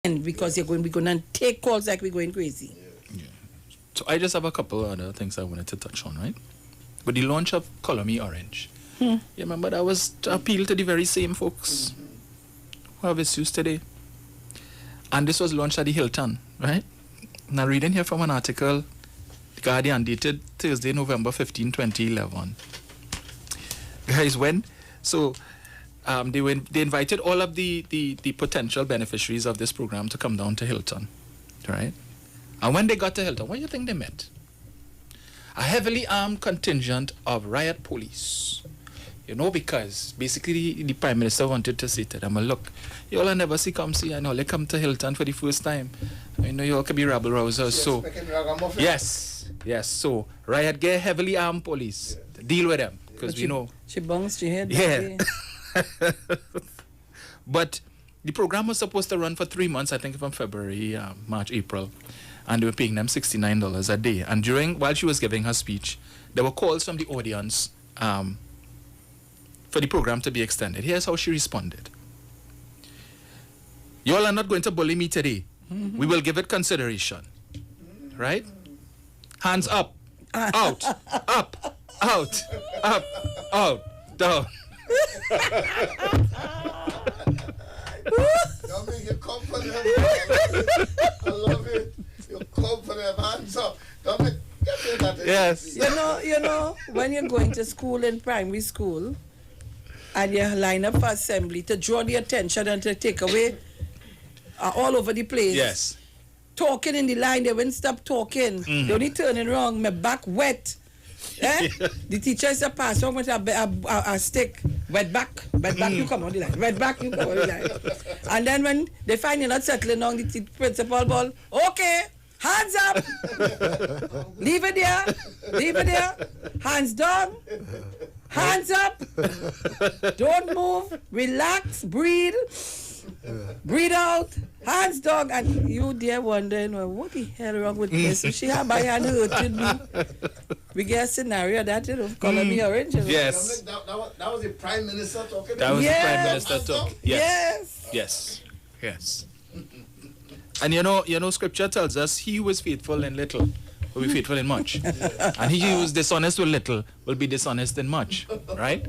because we're going to take calls like we're going crazy. Yeah. So I just have a couple other things I wanted to touch on, right? With the launch of Color Me Orange. You remember that was to appeal to the very same folks who have issues today. And this was launched at the Hilton, right? Now reading here from an article, The Guardian, dated Thursday, November 15, 2011. Guys, they invited all of the potential beneficiaries of this program to come down to Hilton, right? And when they got to Hilton, what do you think they met? A heavily armed contingent of riot police. You know, because basically the Prime Minister wanted to say to them, look, you all never see come see, I know, they come to Hilton for the first time. You know, you all could be rabble rousers. So, yes, so riot get heavily armed police. Yeah. Deal with them, because we know. She bounced your head. Yeah. But the program was supposed to run for 3 months, I think from February, March, April. And they were paying them $69 a day. And while she was giving her speech, there were calls from the audience for the program to be extended. Here's how she responded. You all are not going to bully me today. We will give it consideration. Right? Hands up. Out. Up. Out. Up. Out. Down. Dominic, you come for them. I love it. You come for them. Hands up. Dominic, get me that. Yes. You know, when you're going to school in primary school and you line up for assembly to draw the attention and to take away all over the place. Yes. Talking in the line, they wouldn't stop talking. They only turning wrong, my back wet. The teacher is a pass on with a stick. Wet back, you come on the line. Wet back, you come on the line. And then when they find you're not settling on, the principal ball, okay, hands up. Leave it there. Hands down. Hands up. Don't move. Relax. Breathe. Breathe out. Hands down. And you there wondering, well, what the hell wrong with this? She had my hand hurting me. We get a scenario that, Color Me Orange. Yes. That was the Prime Minister talking. That was the Prime Minister talking. Yes. Yes. And you know, Scripture tells us, he who is faithful in little will be faithful in much. And he who is dishonest with little will be dishonest in much. Right?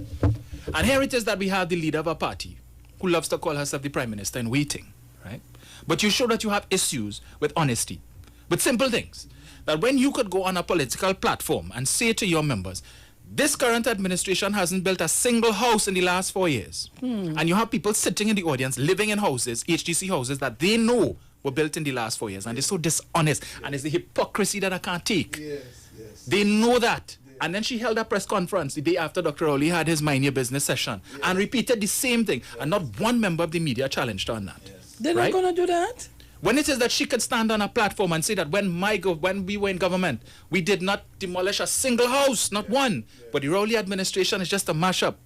And here it is that we have the leader of a party who loves to call herself the Prime Minister in waiting. Right? But you show that you have issues with honesty, with simple things. That when you could go on a political platform and say to your members, this current administration hasn't built a single house in the last 4 years. And you have people sitting in the audience, living in houses, HDC houses, that they know were built in the last 4 years. And they're so dishonest. And it's the hypocrisy that I can't take. Yes. They know that. And then she held a press conference the day after Dr. Rowley had his Mind Your Business session and repeated the same thing. And not one member of the media challenged her on that. They're not going to do that? When it is that she could stand on a platform and say that when we were in government, we did not demolish a single house, not one. But the Rowley administration is just a mashup.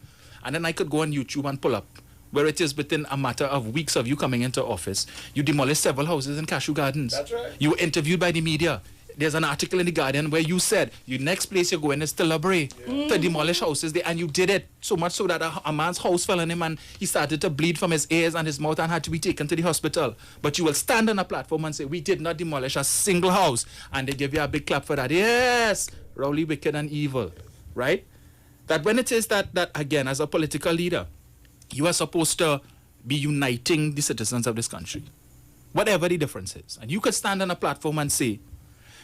And then I could go on YouTube and pull up where it is within a matter of weeks of you coming into office, you demolished several houses in Cashew Gardens. That's right. You were interviewed by the media. There's an article in The Guardian where you said, your next place you're going is Tilbury to demolish houses there, and you did it so much so that a man's house fell on him and he started to bleed from his ears and his mouth and had to be taken to the hospital. But you will stand on a platform and say, we did not demolish a single house, and they give you a big clap for that. Yes, Rowley, wicked and evil, right? That when it is that again, as a political leader, you are supposed to be uniting the citizens of this country, whatever the difference is. And you could stand on a platform and say,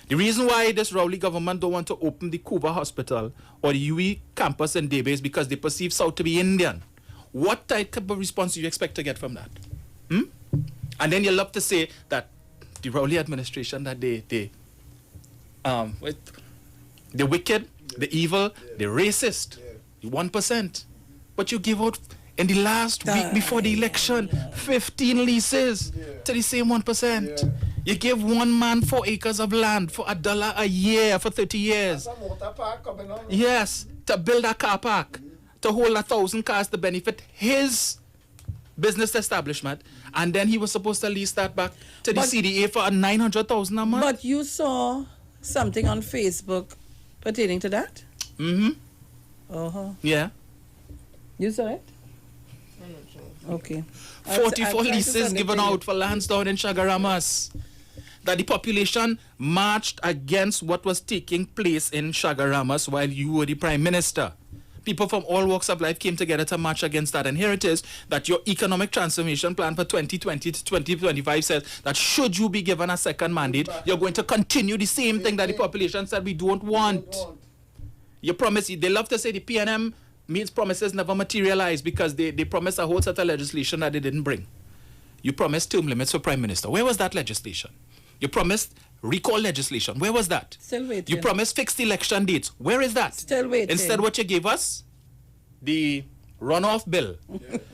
the reason why this Rowley government don't want to open the Cuba Hospital or the UE campus in Debe is because they perceive South to be Indian. What type of response do you expect to get from that? And then you love to say that the Rowley administration, that the wicked, the evil, the racist, the 1%. But you give out, in the last week before the election, 15 leases to the same 1%. You give one man 4 acres of land for $1 a year for 30 years. That's a motor park coming on. Yes, to build a car park, to hold 1,000 cars to benefit his business establishment, and then he was supposed to lease that back to the CDA for $900,000 a month. But you saw something on Facebook pertaining to that? Mm-hmm. Uh-huh. Yeah. You saw it? Okay. 44 I'll leases given out for lands down in Chagaramas. That the population marched against what was taking place in Chagaramas while you were the Prime Minister. People from all walks of life came together to march against that. And here it is that your economic transformation plan for 2020 to 2025 says that should you be given a second mandate, you're going to continue the same thing that the population said we don't want. You promise, they love to say the PNM means promises never materialize because they promised a whole set of legislation that they didn't bring. You promised term limits for Prime Minister. Where was that legislation? You promised recall legislation. Where was that? Still waiting. You promised fixed election dates. Where is that? Still waiting. Instead, what you gave us? The runoff bill.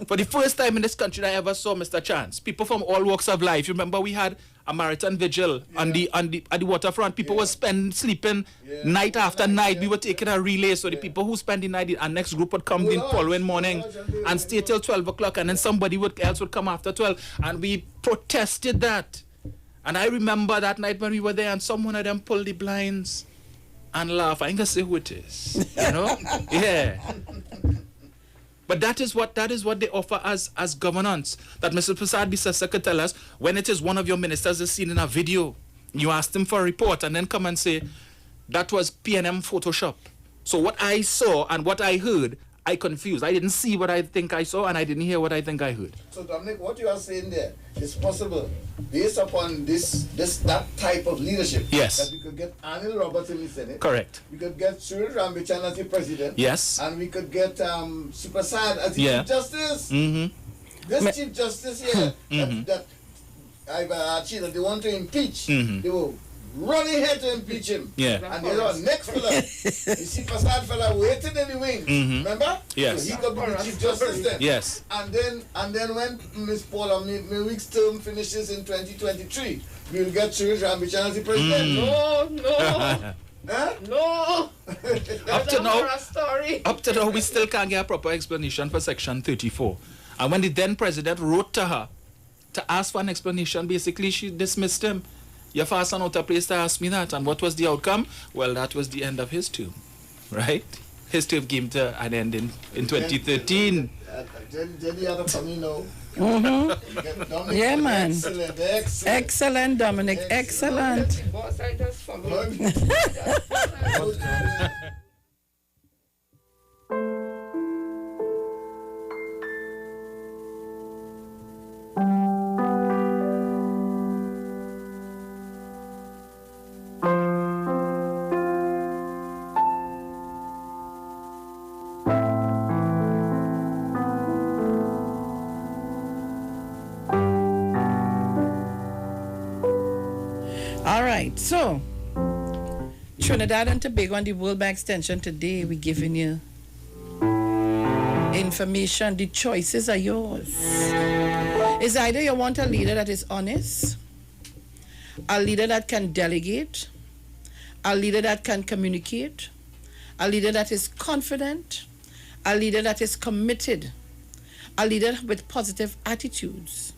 For the first time in this country I ever saw, Mr. Chance, people from all walks of life. You remember we had a marathon vigil at the waterfront. People were sleeping night after night. We were taking a relay, so the people who spend the night, our next group would come the following morning and stay till 12 o'clock, and then somebody else would come after 12, and we protested that. And I remember that night when we were there, and someone of them pulled the blinds and laugh. I ain't gonna say who it is, you know? Yeah. But that is what they offer as governance. That Mr. Prasad Bisesa could tell us when it is one of your ministers is seen in a video, you asked him for a report and then come and say, that was PNM Photoshop. So what I saw and what I heard, I confused. I didn't see what I think I saw and I didn't hear what I think I heard. So Dominic, what you are saying there is possible based upon that type of leadership. Yes. That we could get Anil Roberts in the Senate. Correct. We could get Cyril Rambichan as the president. Yes. And we could get Supersad as the Chief Justice. Mm-hmm. This Chief Justice here that they want to impeach. They will run ahead to impeach him. Yeah. And there's our next fella. You see Prasad fella waiting in the wings. Remember? Yes. So he could be the Chief Justice then. Yes. And then when Ms. Paula Milwick's term finishes in 2023, we will get Cyril Rambichan as the president. No. Huh? No. Up to now, we still can't get a proper explanation for Section 34. And when the then president wrote to her to ask for an explanation, basically she dismissed him. You fast on out a place to ask me that. And what was the outcome? Well, that was the end of his term, right? His term came to an end in 2013. Jenny had a funny now. Yeah, man. Excellent. Excellent, Dominic. Excellent. Boss, I just followed. All right, so Trinidad and Tobago and the World Bank Extension today, we're giving you information. The choices are yours. It's either you want a leader that is honest, a leader that can delegate, a leader that can communicate, a leader that is confident, a leader that is committed, a leader with positive attitudes,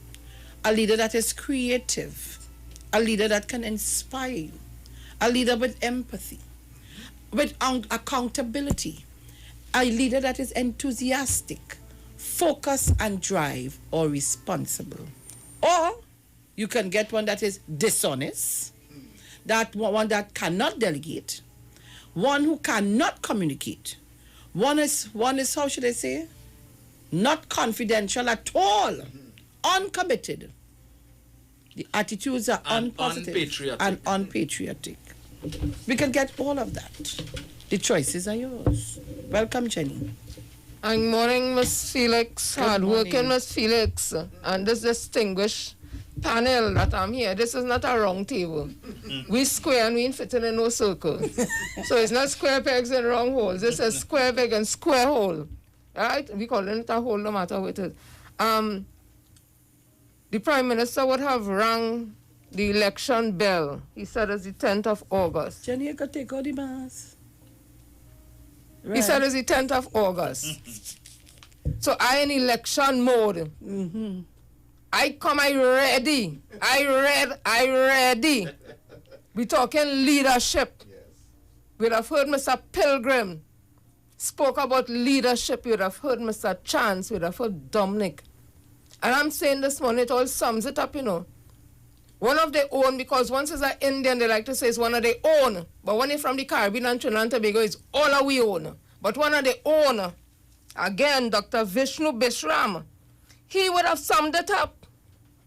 a leader that is creative, a leader that can inspire you, a leader with empathy, with accountability, a leader that is enthusiastic, focused and drive, or responsible. Or you can get one that is dishonest, one that cannot delegate, one who cannot communicate, one is how should I say, not confidential at all, uncommitted. The attitudes are unpositive and unpatriotic. We can get all of that. The choices are yours. Welcome, Jenny. Good morning, Miss Felix. Hardworking Miss Felix. And this distinguished panel that I'm here. This is not a round table. We square and we ain't fitting in no circle. So it's not square pegs and round holes. This is square peg and square hole. Right? We call it a hole no matter what it is. The Prime Minister would have rang the election bell. He said it's the 10th of August. Jenny, you can take all the mass. Right. He said it's the 10th of August. So I in election mode. I ready. I ready. We talking leadership. Yes. We'd have heard Mr. Pilgrim spoke about leadership. We'd have heard Mr. Chance. We'd have heard Dominic. And I'm saying this morning, it all sums it up, you know. One of their own, because once it's an Indian, they like to say it's one of their own. But when it's from the Caribbean and Trinidad and Tobago, it's all of we own. But one of their own, again, Dr. Vishnu Bishram, he would have summed it up.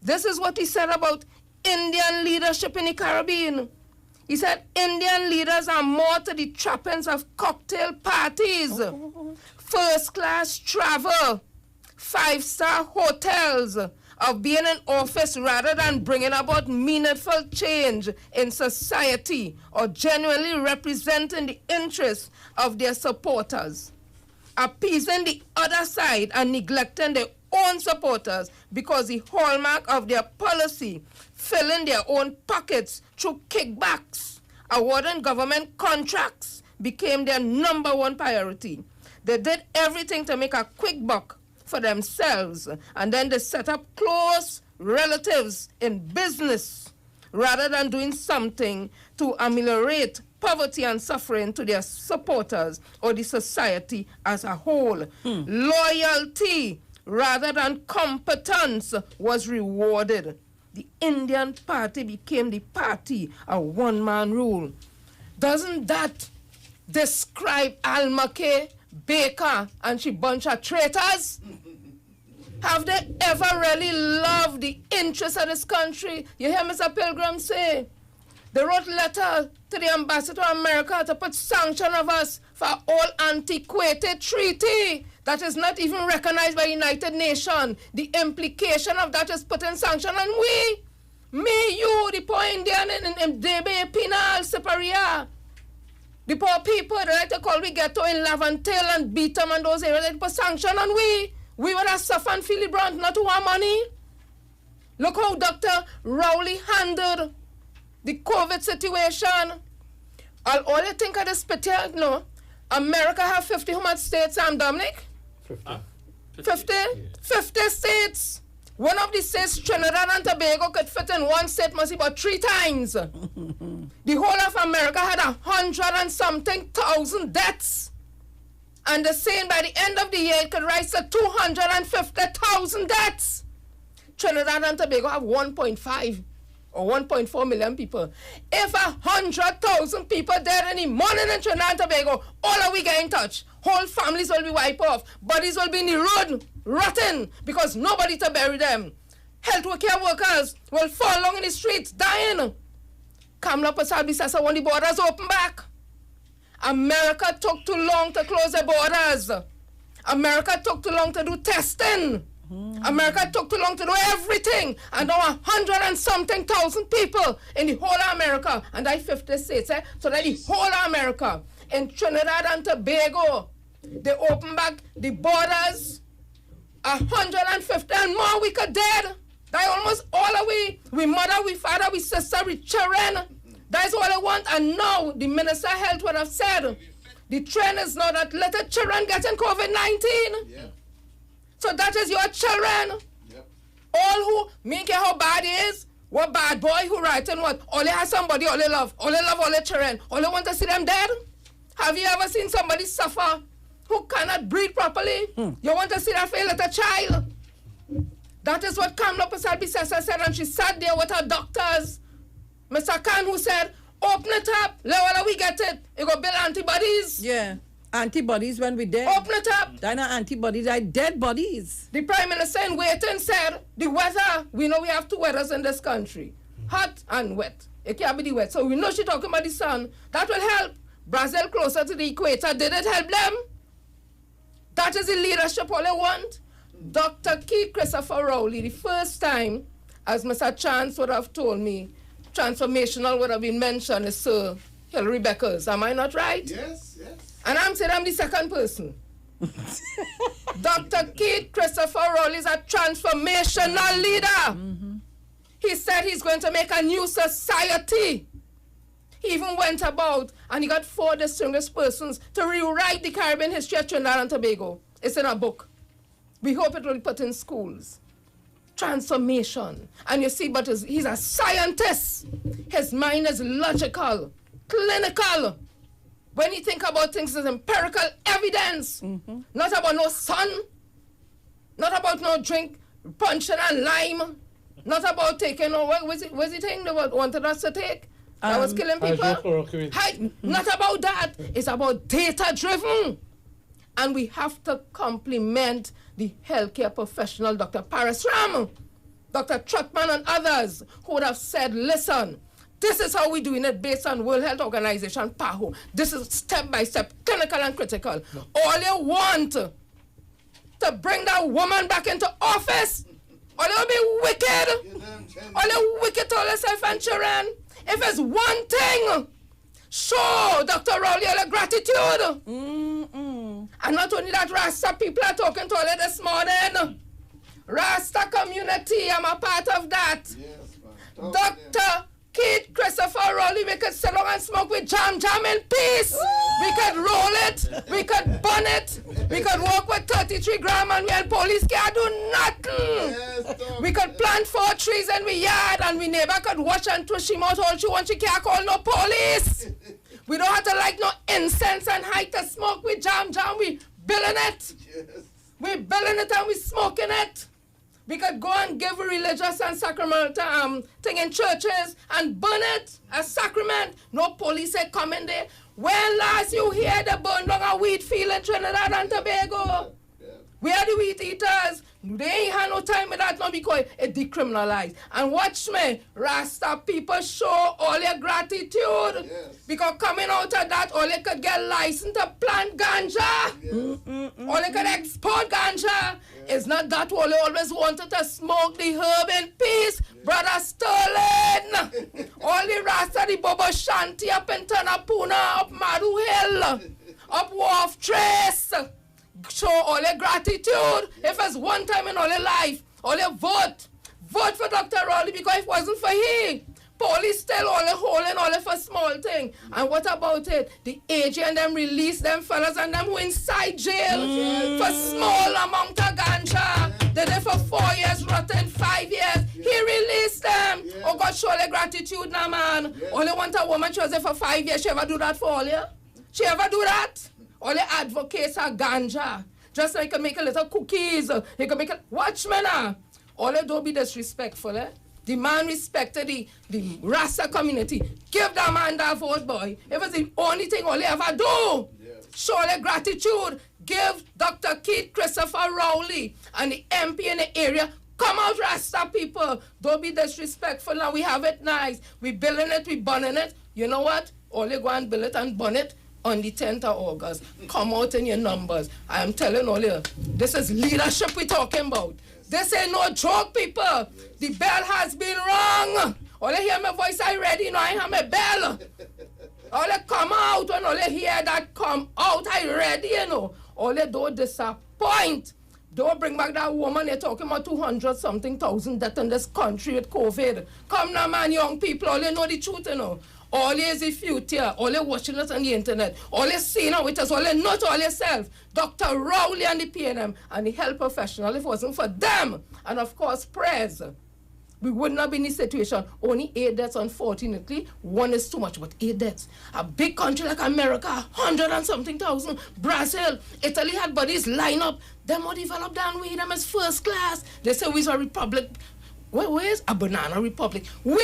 This is what he said about Indian leadership in the Caribbean. He said, Indian leaders are more to the trappings of cocktail parties, first-class travel, five-star hotels, of being in office rather than bringing about meaningful change in society or genuinely representing the interests of their supporters. Appeasing the other side and neglecting their own supporters because the hallmark of their policy, filling their own pockets through kickbacks, awarding government contracts, became their number one priority. They did everything to make a quick buck for themselves, and then they set up close relatives in business rather than doing something to ameliorate poverty and suffering to their supporters or the society as a whole. Loyalty rather than competence was rewarded. The Indian party became the party of one-man rule. Doesn't that describe Al-Makeh, Baker, and she bunch of traitors? Have they ever really loved the interests of this country? You hear Mr. Pilgrim say, they wrote a letter to the ambassador of America to put sanction of us for all antiquated treaty that is not even recognized by United Nations. The implication of that is putting sanction on we. Me, you, the poor Indian in Debe, Pinal, Separia. The poor people, they like to call we ghetto in Laventille and Beetham and those areas, they put sanction on we. We would have suffered and feel Brunt, not to our money. Look how Dr. Rowley handled the COVID situation. All you think of this particular, no, America have 50 how much states, Dominic? 50? 50 states. One of the states, Trinidad and Tobago, could fit in one state, must be about 3 times. The whole of America had 100 and something thousand deaths. And they're saying by the end of the year, it could rise to 250,000 deaths. Trinidad and Tobago have 1.5 or 1.4 million people. If 100,000 people dead in the morning in Trinidad and Tobago, all of we get in touch. Whole families will be wiped off. Bodies will be in the road, rotten, because nobody to bury them. Health care workers will fall along in the streets, dying. Kamla Prasad Bisasa when the borders open back. America took too long to close the borders. America took too long to do testing. America took too long to do everything. And now 100 and something thousand people in the whole of America, and I 50 states, so that the whole of America, in Trinidad and Tobago, they open back the borders, 150 and more we could dead. That almost all of we mother, we father, we sister, we children. That's all I want. And now the Minister of Health would have said, the trend is now that little children getting COVID-19. Yeah. So that is your children. Yep. All who, me care how bad it is, what bad boy who writing what, only has somebody, only love all the children, only want to see them dead. Have you ever seen somebody suffer who cannot breathe properly? You want to see that for a little child? That is what Kamla Prasad Bisasa said, and she sat there with her doctors. Mr. Khan, who said, open it up, let we get it. You go build antibodies. Yeah. Antibodies when we dead. Open it up. They're not antibodies, they're dead bodies. The Prime Minister in waiting said, the weather, we know we have 2 weathers in this country, hot and wet. It can't be the wet. So we know she's talking about the sun. That will help. Brazil closer to the equator, did it help them? That is the leadership all they want. Dr. Keith Christopher Rowley, the first time, as Mr. Chance would have told me, transformational would have been mentioned is Sir Hilary Beckers. Am I not right? Yes, yes. And I'm saying I'm the second person. Dr. Keith Christopher Rowley is a transformational leader. He said he's going to make a new society. He even went about and he got 4 distinguished persons to rewrite the Caribbean history of Trinidad and Tobago. It's in a book. We hope it will be put in schools. Transformation. And you see, but he's a scientist. His mind is logical, clinical. When you think about things, it's empirical evidence. Not about no sun, not about no drink punching and lime. Not about taking, what was the thing they wanted us to take? That was killing people? Hydrochloroquine. Not about that. It's about data-driven. And we have to compliment the healthcare professional, Dr. Parasram, Dr. Trotman and others who would have said, listen, this is how we're doing it based on World Health Organization, PAHO. This is step-by-step, clinical and critical. All you want to bring that woman back into office, all you be wicked, all you wicked to all yourself and children. If it's one thing, show Dr. Rowley all the gratitude. And not only that, Rasta people are talking to all of this morning. Rasta community, I'm a part of that. Yes, man. Dr. Keith Christopher Rowley, we could sit down and smoke with jam in peace. We could roll it, we could burn it, we could walk with 33 gram and we and police can't do nothing. Yes, We could plant 4 trees in we yard and we neighbor could watch and twist him out all she want, she can't call no police. We don't have to like no incense and hide to smoke with jam, we building it. Yes. We building it and we smoking it. We could go and give a religious and sacramental thing in churches and burn it as sacrament. No police say come in there. When last you hear the burn down a weed field in Trinidad and Tobago? Yeah. We are the wheat eaters. They ain't had no time with that now because it decriminalized. And watch me, Rasta people show all your gratitude. Yes. Because coming out of that, all they could get licensed to plant ganja. Yes. All they could export ganja. It's not that all they always wanted to smoke the herb in peace. Brother Sterling. All the Rasta, the Bobo Shanti up in Tanapuna, up Madu Hill, up Wharf Trace. Show all your gratitude. If it's one time in all your life, all your vote. Vote for Dr. Rowley because if it wasn't for he, police still all the hole and all for small thing. And what about it? The AG and them release them fellas and them who inside jail for small amount of ganja. They there for 4 years, rotten 5 years. He released them. Oh God, show their gratitude now, man. Only want a woman she was there for 5 years. She ever do that for all you? She ever do that? All the advocates are ganja. Just like you can make a little cookies. You can make a... Watch me now. All they don't be disrespectful, eh? The man respected the Rasta community. Give that man that vote, boy. If it's the only thing all they ever do. Yes. Show their gratitude. Give Dr. Keith Christopher Rowley and the MP in the area. Come out, Rasta people. Don't be disrespectful now. We have it nice. We building it, we burning it. You know what? All they go and build it and burn it on the 10th of August. Come out in your numbers. I am telling all you, this is leadership we're talking about. This ain't no joke, people. The bell has been rung. All you hear my voice, I ready, you know, I have my bell. All you come out, when all you hear that come out, I ready, you know. All you don't disappoint. Don't bring back that woman, they're talking about 200-something thousand deaths in this country with COVID. Come now, man, young people, all you know the truth, you know. All you is the future, all you watching us on the internet, all you seeing with us, all you not all yourself. Dr. Rowley and the PNM and the health professional, if it wasn't for them, and of course prayers, we would not be in this situation. Only 8 deaths, unfortunately. 1 is too much, but 8 deaths. A big country like America, 100 and something thousand. Brazil, Italy had bodies line up. Them more developed than we, them as first class. They say we're a republic. Where's a banana republic? We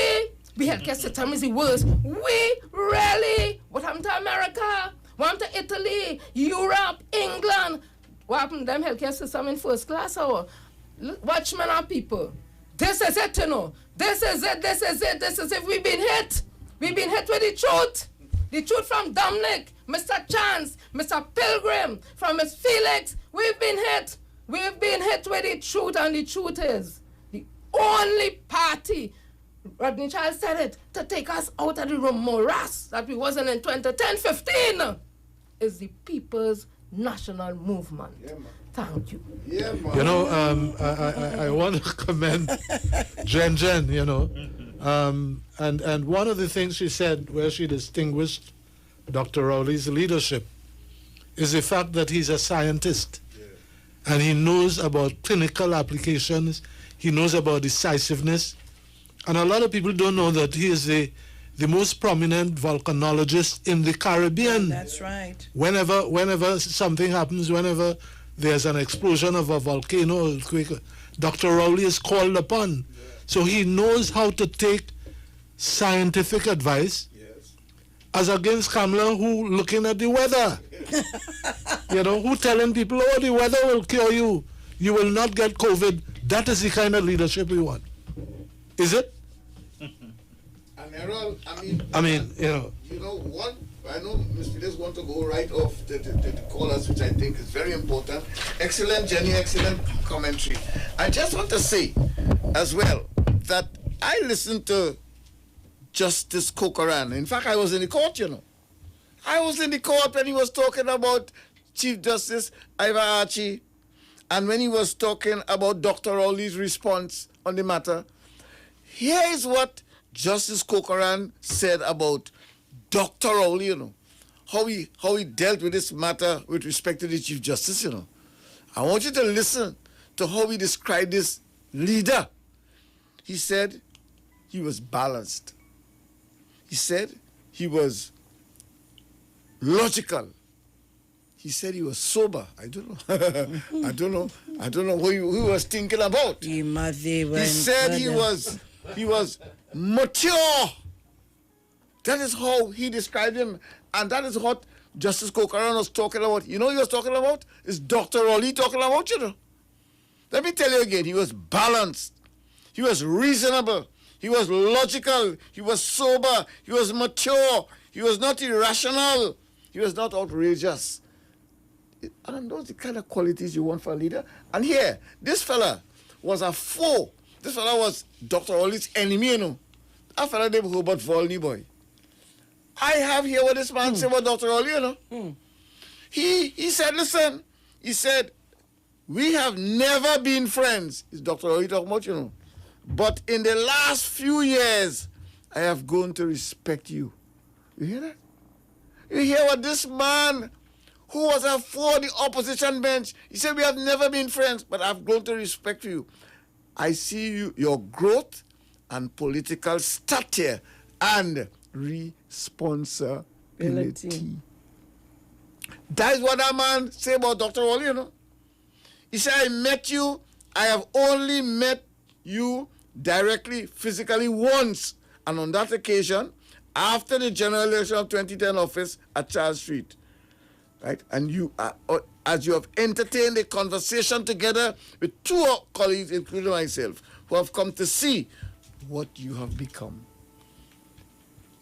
healthcare system is the worst. We really, what happened to America? What happened to Italy, Europe, England? What happened to them healthcare system in first class? Or watch me now, people. This is it, you know. This is it. We've been hit. We've been hit with the truth. The truth from Dominic, Mr. Chance, Mr. Pilgrim, from Miss Felix. We've been hit. We've been hit with the truth, and the truth is the only party, Rodney Child said it, to take us out of the morass that we wasn't in 2010-15 is the People's National Movement. Yeah, man. Thank you. Yeah, man. You know, I want to commend Jen, you know. And one of the things she said where she distinguished Dr. Rowley's leadership is the fact that he's a scientist. And he knows about clinical applications. He knows about decisiveness. And a lot of people don't know that he is the most prominent volcanologist in the Caribbean. That's right. Whenever something happens, whenever there's an explosion of a volcano, earthquake, Dr. Rowley is called upon. So he knows how to take scientific advice as against Kamala, who looking at the weather. Who telling people, oh, the weather will cure you. You will not get COVID. That is the kind of leadership we want. Is it? And Errol, You know what? I know Ms. Felix want to go right off the callers, which I think is very important. Excellent, Jenny, excellent commentary. I just want to say as well that I listened to Justice Corcoran. In fact, I was in the court, I was in the court when he was talking about Chief Justice Ivor Archie, and when he was talking about Dr. Rowley's response on the matter. Here is what Justice Corcoran said about Dr. Rowley, how he dealt with this matter with respect to the Chief Justice, I want you to listen to how he described this leader. He said he was balanced. He said he was logical. He said he was sober. I don't know. I don't know who he was thinking about. He said he was mature. That is how he described him. And that is what Justice Corcoran was talking about. You know what he was talking about? It's Dr. Rowley talking about, Let me tell you again, he was balanced. He was reasonable. He was logical. He was sober. He was mature. He was not irrational. He was not outrageous. And those are the kind of qualities you want for a leader. And here, this fella was a foe. This fella was Dr. Rowley's enemy, That fella named Hubert Volney, boy. I have here what this man said about Dr. Rowley, He said, listen, he said, we have never been friends. It's Dr. Rowley talking about, But in the last few years, I have grown to respect you. You hear that? You hear what this man, who was for the opposition bench, he said, we have never been friends, but I've grown to respect you. I see your growth and political stature and responsibility. That is what that man said about Dr. Rowley, He said, I met you, I have only met you directly, physically once. And on that occasion, after the general election of 2010 office at Charles Street. Right? And you, as you have entertained a conversation together with two colleagues, including myself, who have come to see what you have become.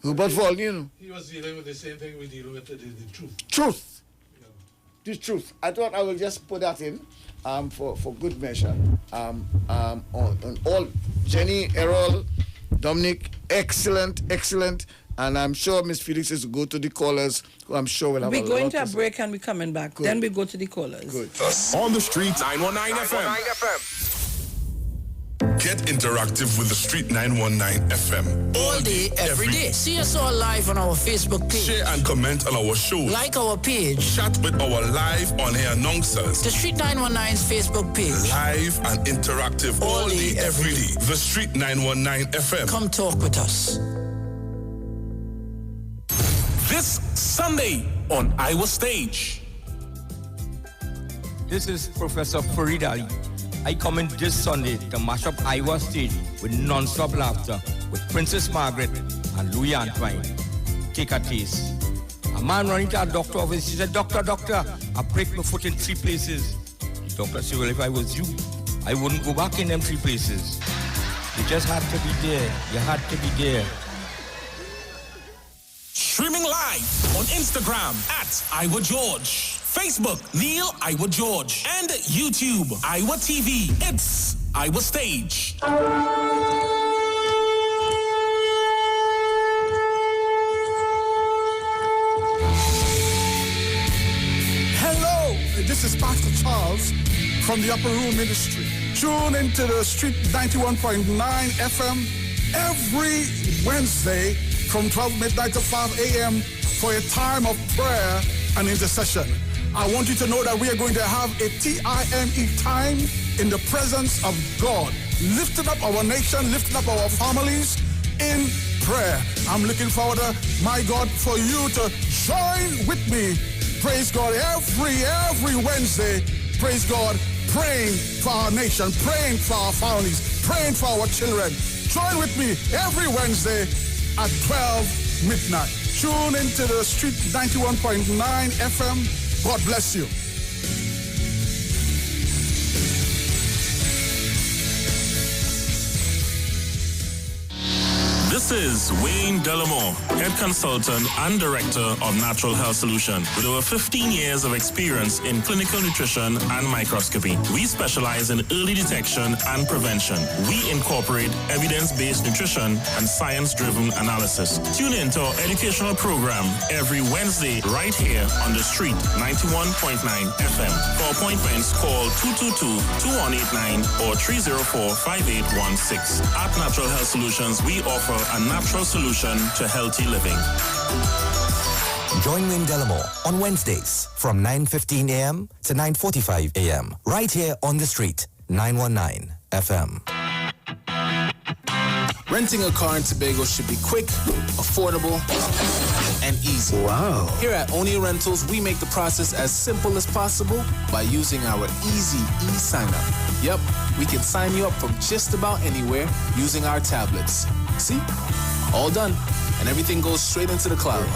Hubert Volney, He was dealing with the same thing we deal with, the truth. Truth. The truth. I thought I will just put that in for good measure. On all, Jenny, Errol, Dominic, excellent. And I'm sure Ms. Felix is to go to the callers, who I'm sure will have a lot to say. We're going to a break and we're coming back. Good. Then we go to the callers. Good. On the street, 919 FM. Get interactive with the Street 919 FM. All day, every day. See us all live on our Facebook page. Share and comment on our show. Like our page. Chat with our live on-air announcers. The Street 919's Facebook page. Live and interactive all day, every day. The Street 919 FM. Come talk with us. This Sunday on Iowa Stage. This is Professor Farid Ali. I come in this Sunday to mash up Iowa Stage with non-stop laughter with Princess Margaret and Louis Antoine. Take a taste. A man running to a doctor office, he said, Doctor, I break my foot in 3 places. The doctor said, well, if I was you, I wouldn't go back in them 3 places. You just had to be there. You had to be there. Streaming live on Instagram at Iowa George, Facebook Neil Iowa George, and YouTube Iowa TV. It's Iowa Stage. Hello, this is Pastor Charles from the Upper Room Ministry. Tune into the Street 91.9 FM every Wednesday from 12 midnight to 5 a.m. for a time of prayer and intercession. I want you to know that we are going to have a TIME time in the presence of God, lifting up our nation, lifting up our families in prayer. I'm looking forward to, my God, for you to join with me. Praise God every Wednesday. Praise God. praying for our nation, praying for our families, praying for our children. Join with me every Wednesday at 12 midnight. Tune into the Street 91.9 FM. God bless you. This is Wayne Delamore, Head Consultant and Director of Natural Health Solution. With over 15 years of experience in clinical nutrition and microscopy, we specialize in early detection and prevention. We incorporate evidence-based nutrition and science-driven analysis. Tune in to our educational program every Wednesday right here on the Street 91.9 FM. For appointments, call 222-2189 or 304-5816. At Natural Health Solutions, we offer a natural solution to healthy living. Join Wayne Delamore on Wednesdays from 9:15 a.m. to 9:45 a.m. right here on the Street 919 FM. Renting a car in Tobago should be quick, affordable, and easy. Wow. Here at O'Neill Rentals, we make the process as simple as possible by using our easy e-sign-up. Yep, we can sign you up from just about anywhere using our tablets. See? All done. And everything goes straight into the cloud.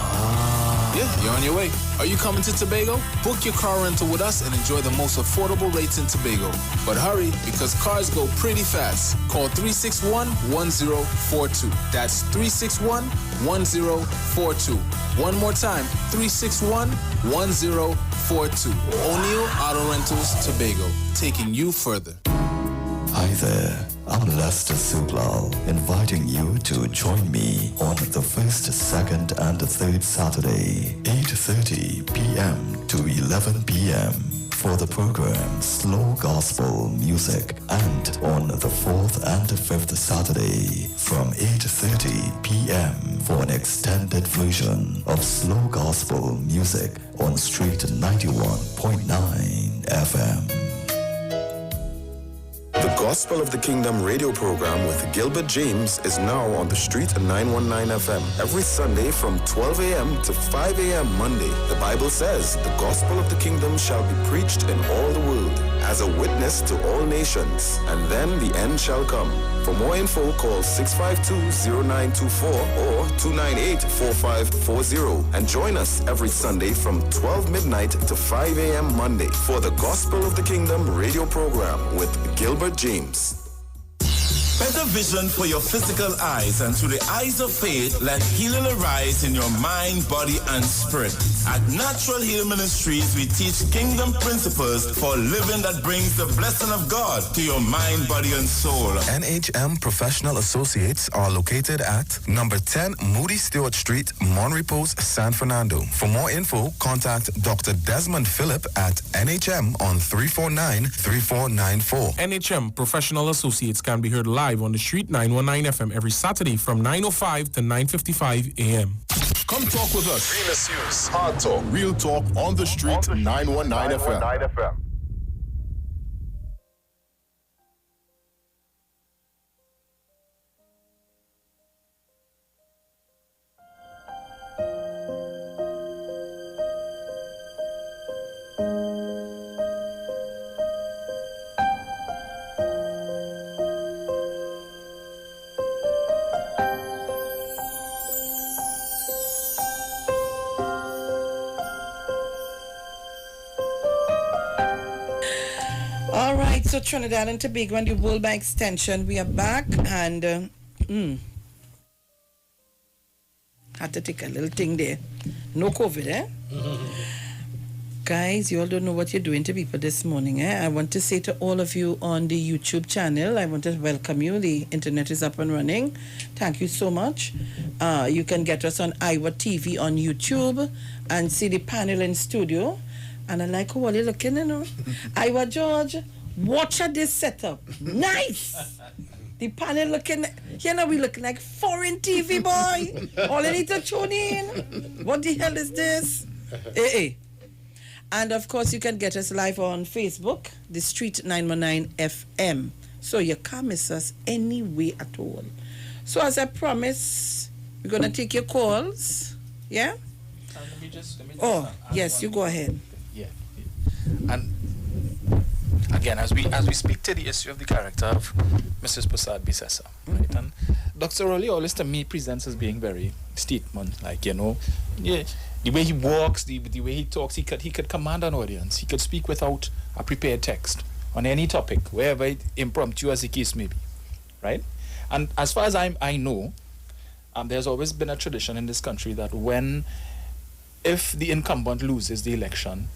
Yeah, you're on your way. Are you coming to Tobago? Book your car rental with us and enjoy the most affordable rates in Tobago. But hurry, because cars go pretty fast. Call 361-1042. That's 361-1042. One more time, 361-1042. O'Neill Auto Rentals, Tobago, taking you further. Hi there, I'm Lester Sublal, inviting you to join me on the first, second, and third Saturday, 8:30 p.m. to 11 p.m. for the program Slow Gospel Music, and on the fourth and fifth Saturday from 8:30 p.m. for an extended version of Slow Gospel Music on Street 91.9 FM. The Gospel of the Kingdom radio program with Gilbert James is now on the Street 919 FM every Sunday from 12 a.m. to 5 a.m. Monday. The Bible says the Gospel of the Kingdom shall be preached in all the world as a witness to all nations, and then the end shall come. For more info, call 652-0924 or 298-4540 and join us every Sunday from 12 midnight to 5 a.m. Monday for the Gospel of the Kingdom radio program with Gilbert James. Better vision for your physical eyes, and through the eyes of faith, let healing arise in your mind, body, and spirit. At Natural Heal Ministries, we teach kingdom principles for living that brings the blessing of God to your mind, body, and soul. NHM Professional Associates are located at number 10 Moody Stewart Street, Monrepos, San Fernando. For more info, contact Dr. Desmond Phillip at NHM on 349-3494. NHM Professional Associates can be heard live on the Street 919 FM every Saturday from 9:05 to 9:55 a.m. Come talk with us. Realest News, Hard Talk, Real Talk on the Street 919 FM. All right, so Trinidad and Tobago and the World Bank Extension, we are back, and had to take a little thing there. No COVID, eh? Guys, you all don't know what you're doing to people this morning, eh? I want to say to all of you on the YouTube channel, I want to welcome you. The internet is up and running. Thank you so much. You can get us on Iowa TV on YouTube and see the panel in studio. And I like how you're looking, you know. Iowa George, watch at this setup. Nice! The panel looking, you know, we looking like foreign TV, boy. All you need to tune in. What the hell is this? Hey. And of course, you can get us live on Facebook, the Street 919 FM. So you can't miss us any way at all. So as I promised, we're going to take your calls. Yeah? Let me just yes, you go ahead. Yeah. And again, as we speak to the issue of the character of Mrs. Prasad Bisesa, right? And Dr. Rowley always to me presents as being very statement, like, you know, yeah, the way he walks, the way he talks, he could command an audience. He could speak without a prepared text on any topic, wherever impromptu as the case may be, right? And as far as I know, there's always been a tradition in this country that if the incumbent loses the election,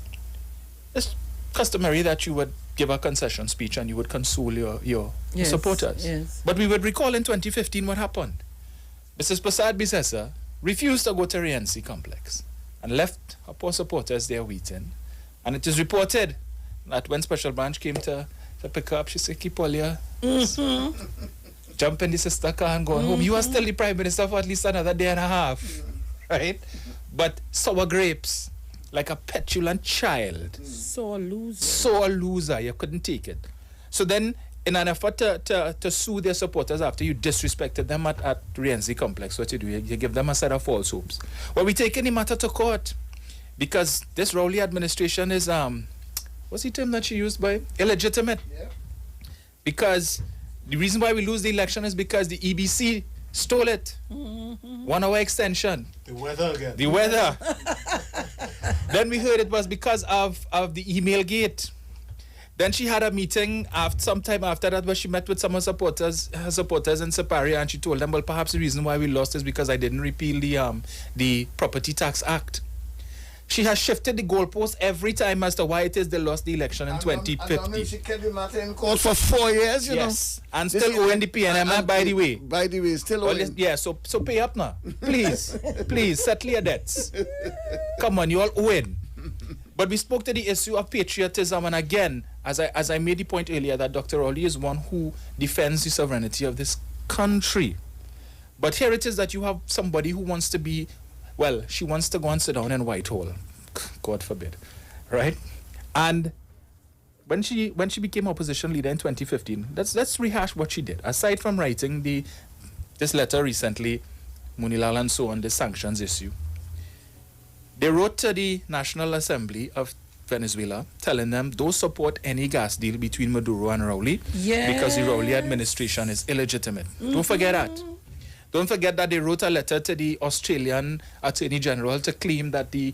it's customary that you would give a concession speech and you would console your supporters. Yes. But we would recall in 2015 what happened. Mrs. Prasad Bisesa refused to go to Rienzi complex and left her poor supporters there waiting. And it is reported that when Special Branch came to pick her up, she said, Kipolia, jump in the sister car and go home. You are still the Prime Minister for at least another day and a half, right? But sour grapes, like a petulant child. Sore loser. Sore loser. You couldn't take it. So then, in an effort to sue their supporters after you disrespected them at Rienzi complex, what you do, you give them a set of false hopes. Well, we taking the matter to court because this Rowley administration is, what's the term that she used by? Illegitimate. Yeah. Because the reason why we lose the election is because the EBC stole it. 1 hour extension. The weather again. The weather. Then we heard it was because of the email gate. Then she had a meeting sometime after that where she met with some of her supporters in Siparia, and she told them, well, perhaps the reason why we lost is because I didn't repeal the Property Tax Act. She has shifted the goalpost every time as to why it is they lost the election in 2015. She kept the matter in court for 4 years, you know. And still owing the PNM, by the way. By the way, still owing. Yeah, so pay up now. Please, please, settle your debts. Come on, you all owing. But we spoke to the issue of patriotism, and again, as I made the point earlier, that Dr. Rowley is one who defends the sovereignty of this country. But here it is that you have somebody who wants to be, well, she wants to go and sit down in Whitehall. God forbid. Right? And when she became opposition leader in 2015, let's rehash what she did. Aside from writing this letter recently, Munilal and so on, the sanctions issue, they wrote to the National Assembly of Venezuela telling them don't support any gas deal between Maduro and Rowley because the Rowley administration is illegitimate. Don't forget that. Don't forget that they wrote a letter to the Australian Attorney General to claim that the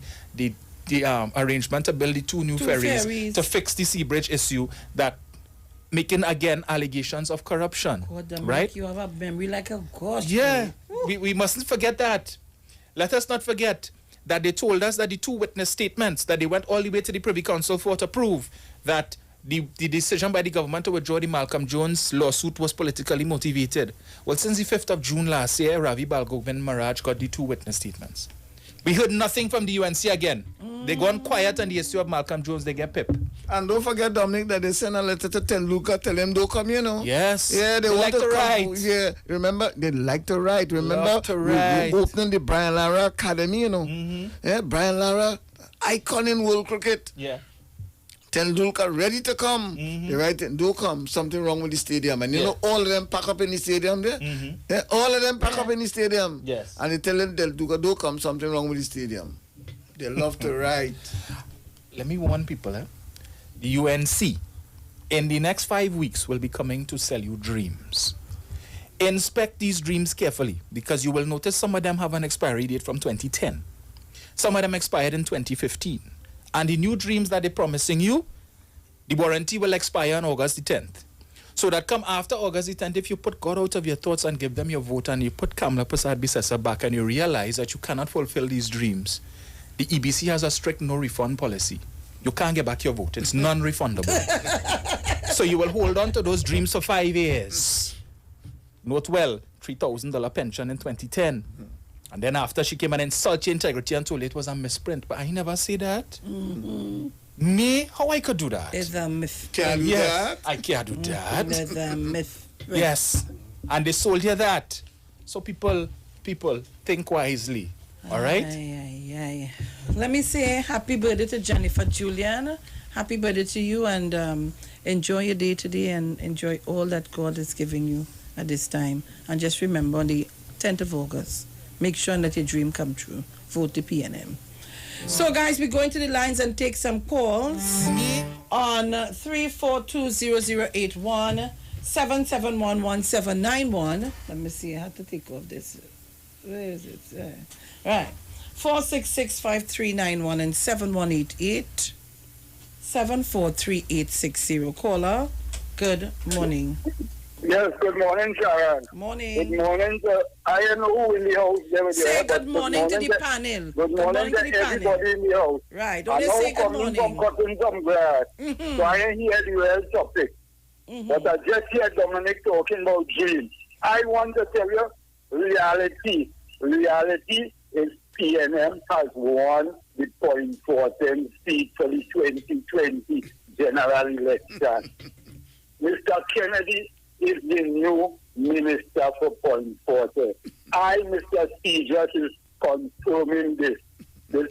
arrangement to build the two new ferries to fix the Sea Bridge issue, that making again allegations of corruption. God, right? You have a memory like a ghost. Yeah, we mustn't forget that. Let us not forget that they told us that the two witness statements that they went all the way to the Privy Council for to prove that the decision by the government to withdraw the Malcolm Jones lawsuit was politically motivated. Well, since the 5th of June last year, Ravi Balgobin Maharaj got the two witness statements. We heard nothing from the UNC again. They gone quiet on the issue of Malcolm Jones, they get pip. And don't forget, Dominic, that they sent a letter to Tenluka, tell him don't come, you know. Yes. Yeah, they want like to write. Yeah, remember, they like to write. Remember, love to write. We opening the Brian Lara Academy, you know. Yeah, Brian Lara, icon in world cricket. Yeah. Tendulkar ready to come. They write, don't come, something wrong with the stadium. And you know, all of them pack up in the stadium there. Yeah, all of them pack up in the stadium. Yes. And they tell them, Tendulkar, don't come, something wrong with the stadium. They love to write. Let me warn people, the UNC, in the next 5 weeks, will be coming to sell you dreams. Inspect these dreams carefully, because you will notice some of them have an expiry date from 2010. Some of them expired in 2015. And the new dreams that they're promising you, the warranty will expire on August the 10th. So that come after August the 10th, if you put God out of your thoughts and give them your vote, and you put Kamla Prasad Bisesa back, and you realize that you cannot fulfill these dreams, the EBC has a strict no refund policy. You can't get back your vote. It's non-refundable. So you will hold on to those dreams for 5 years. Note well, $3,000 pension in 2010. And then after she came and insulted your integrity and told you it was a misprint. But I never say that. Me? How I could do that? It's a myth. Can't do that? I can't do that. It's a myth. Yes. And they sold you that. So people think wisely. All right? Let me say happy birthday to Jennifer Julian. Happy birthday to you, and enjoy your day today, and enjoy all that God is giving you at this time. And just remember, on the 10th of August, make sure that your dream come true. Vote the PNM. So, guys, we're going to the lines and take some calls. on 3420081 7711791. Let me see. I have to take off this. Where is it? Right. 466-5391 and 7188 743860. Caller, good morning. Yes, good morning, Sharon. Morning. Good morning, sir. I don't know who in the house there. Say good morning to the panel. Good morning to everybody in the house. Right. Don't say good morning. I'm cutting some grass. So I didn't hear the real topic. But I just heard Dominic talking about dreams. I want to tell you reality. Reality is PNM has won the .14 seat for the 2020 general election. Mr. Kennedy is the new minister for .40. Mr. Stevens, is confirming this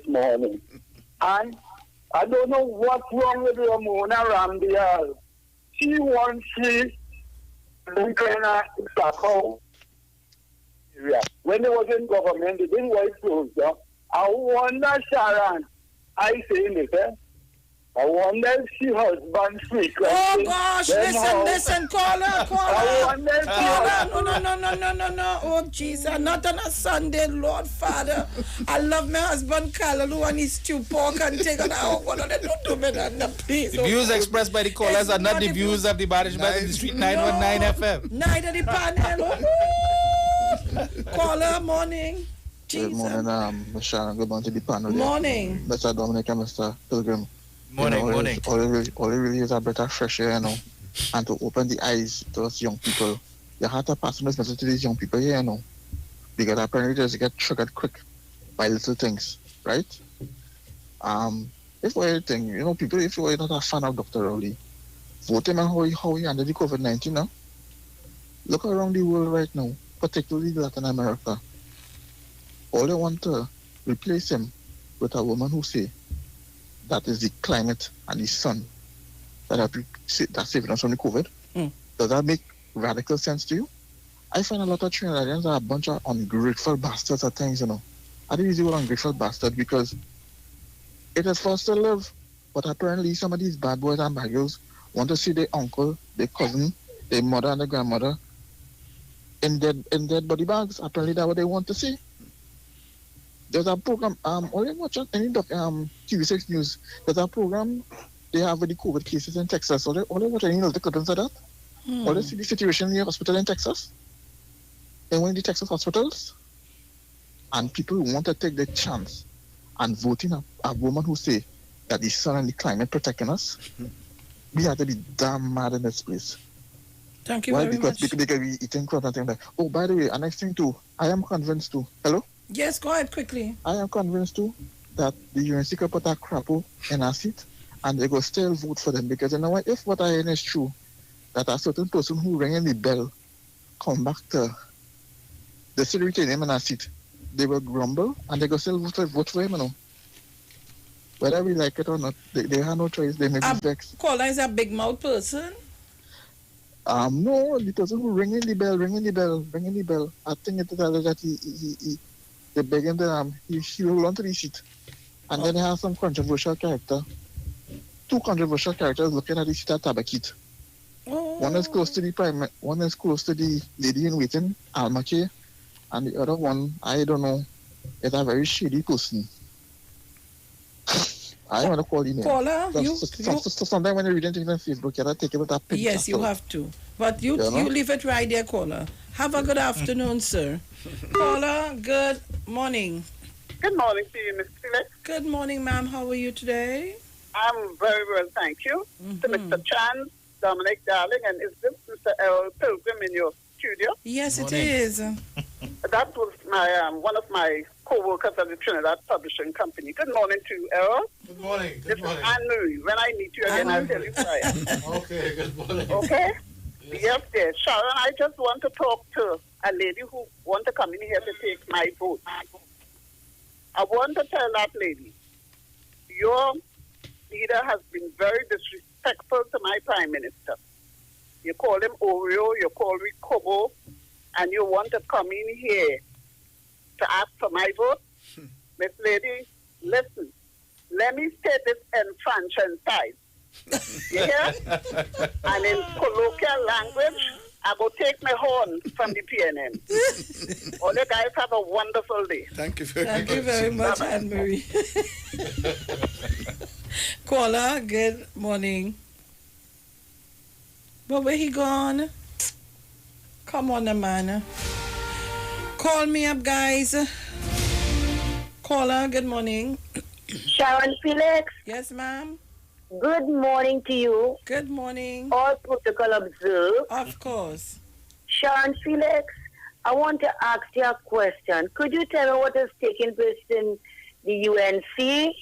morning. And I don't know what's wrong with Ramona Ramdial. She wants to look in a area. When they was in government, they didn't want to close down. I wonder, Sharon, I say this, I wonder if she husband frequency. Oh gosh, listen, caller. I wonder if No. Oh Jesus, not on a Sunday, Lord Father. I love my husband Kalalu and his stew pork and take on don't do me that, please. The views expressed by the callers are not the views of the management of the Street 919 FM. Neither the panel. Caller, morning. Good morning, Mr. Sharon. Good morning to the panel. Morning. Mr. Dominic and Mr. Pilgrim. Morning. All it really is a better fresh air, and to open the eyes to us young people. You have to pass this message to these young people here, because apparently they just get triggered quick by little things, right? If anything, people, if you're not a fan of Dr. Rowley, vote him on how he handled the COVID-19 now. Look around the world right now, particularly Latin America. All they want to replace him with a woman who say that is the climate and the sun that's saving us from the COVID. Does that make radical sense to you? I find a lot of Trinidadians are a bunch of ungrateful bastards at times, I don't use the word ungrateful bastard because it is for us to live. But apparently some of these bad boys and bad girls want to see their uncle, their cousin, their mother and their grandmother in dead body bags. Apparently that's what they want to see. There's a program, only watch any TV6 News. There's a program they have with the COVID cases in Texas. Only watch any of the clippings of that. Only see the situation in the hospital in Texas. And when the Texas hospitals, and people want to take the chance and vote in a woman who say that the sun and the climate protecting us, we have to be damn mad in this place. Thank you very much. Because we eating crap and things like, oh, by the way, and next thing too, I am convinced too. Hello? Yes, go ahead quickly. I am convinced too that the UNC could put a crapo in a seat and they go still vote for them because you know what? If what I hear is true, that a certain person who ringing the bell come back to the city retain him in a seat, they will grumble and they go still vote for him, Whether we like it or not, they have no choice. They may be vexed. Caller is a big mouth person. No, the person who ringing the bell. I think it is that they beg him to he hold on to the seat. And then they have some controversial character. Two controversial characters looking at the seat at Tabakit. One is close to the lady in waiting, Alma K, and the other one, I don't know, is a very shady person. I want to call you name. Caller, sometimes when you read things on Facebook, you have to take it with a pinch. Yes, you have to. But you leave it right there, caller. Have a good afternoon, sir. Caller, good morning. Good morning to you, Miss Felix. Good morning, ma'am. How are you today? I'm very well, thank you. To Mr. Chan, Dominic Darling, and is this Mr. Errol Pilgrim in your studio? Yes, it is. That was my one of my co-workers at the Trinidad Publishing Company. Good morning to Errol. Good morning. This is Anne-Marie. When I meet you again, I'll tell you why. Okay, good morning. Okay? Yes, dear. Sharon, I just want to talk to a lady who wants to come in here to take my vote. I want to tell that lady, your leader has been very disrespectful to my Prime Minister. You call him Oreo, you call him Kobo, and you want to come in here to ask for my vote? Miss Lady, listen, let me say this enfranchised. You hear? And in colloquial language, I go take my horn from the PNN. All you guys have a wonderful day. Thank you very Thank much. you very much, Anne-Marie. Caller, good morning. But where he gone? Come on, man. Call me up, guys. Caller, good morning. Sharon Felix. Yes, ma'am. Good morning to you. Good morning. All protocol observed. Of course. Sharon Felix, I want to ask you a question. Could you tell me what is taking place in the UNC?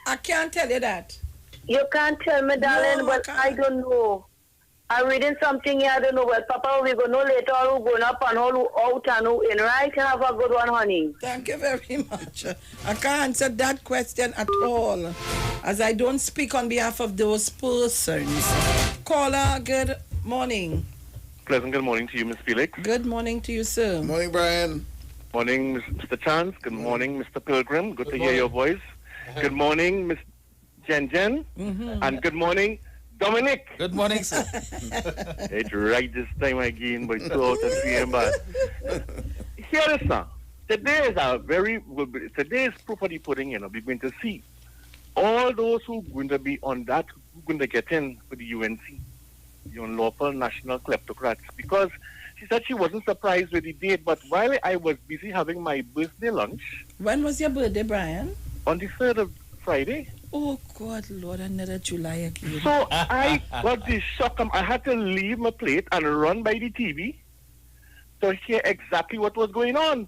I can't tell you that. You can't tell me, darling, but I don't know. I'm reading something here, I don't know. Well, Papa, we're going to know later who going up and who out and who in, right? Have a good one, honey. Thank you very much. I can't answer that question at all, as I don't speak on behalf of those persons. Caller, good morning. Pleasant good morning to you, Miss Felix. Good morning to you, sir. Morning, Brian. Morning, Mr. Chance. Good morning, Mr. Pilgrim. Good to hear your voice. Good morning, Miss Jen. And good morning, Dominic. Good morning, sir. It's right this time again, but 2 out of 3 and bad. Here is sir. Today is proof of the pudding, We're going to see all those who are going to be on that, who are going to get in for the UNC, the unlawful national kleptocrats. Because she said she wasn't surprised with the date, but while I was busy having my birthday lunch. When was your birthday, Brian? On the 3rd of Friday. Oh, God, Lord, another July again. So I got this shock. I had to leave my plate and run by the TV to hear exactly what was going on.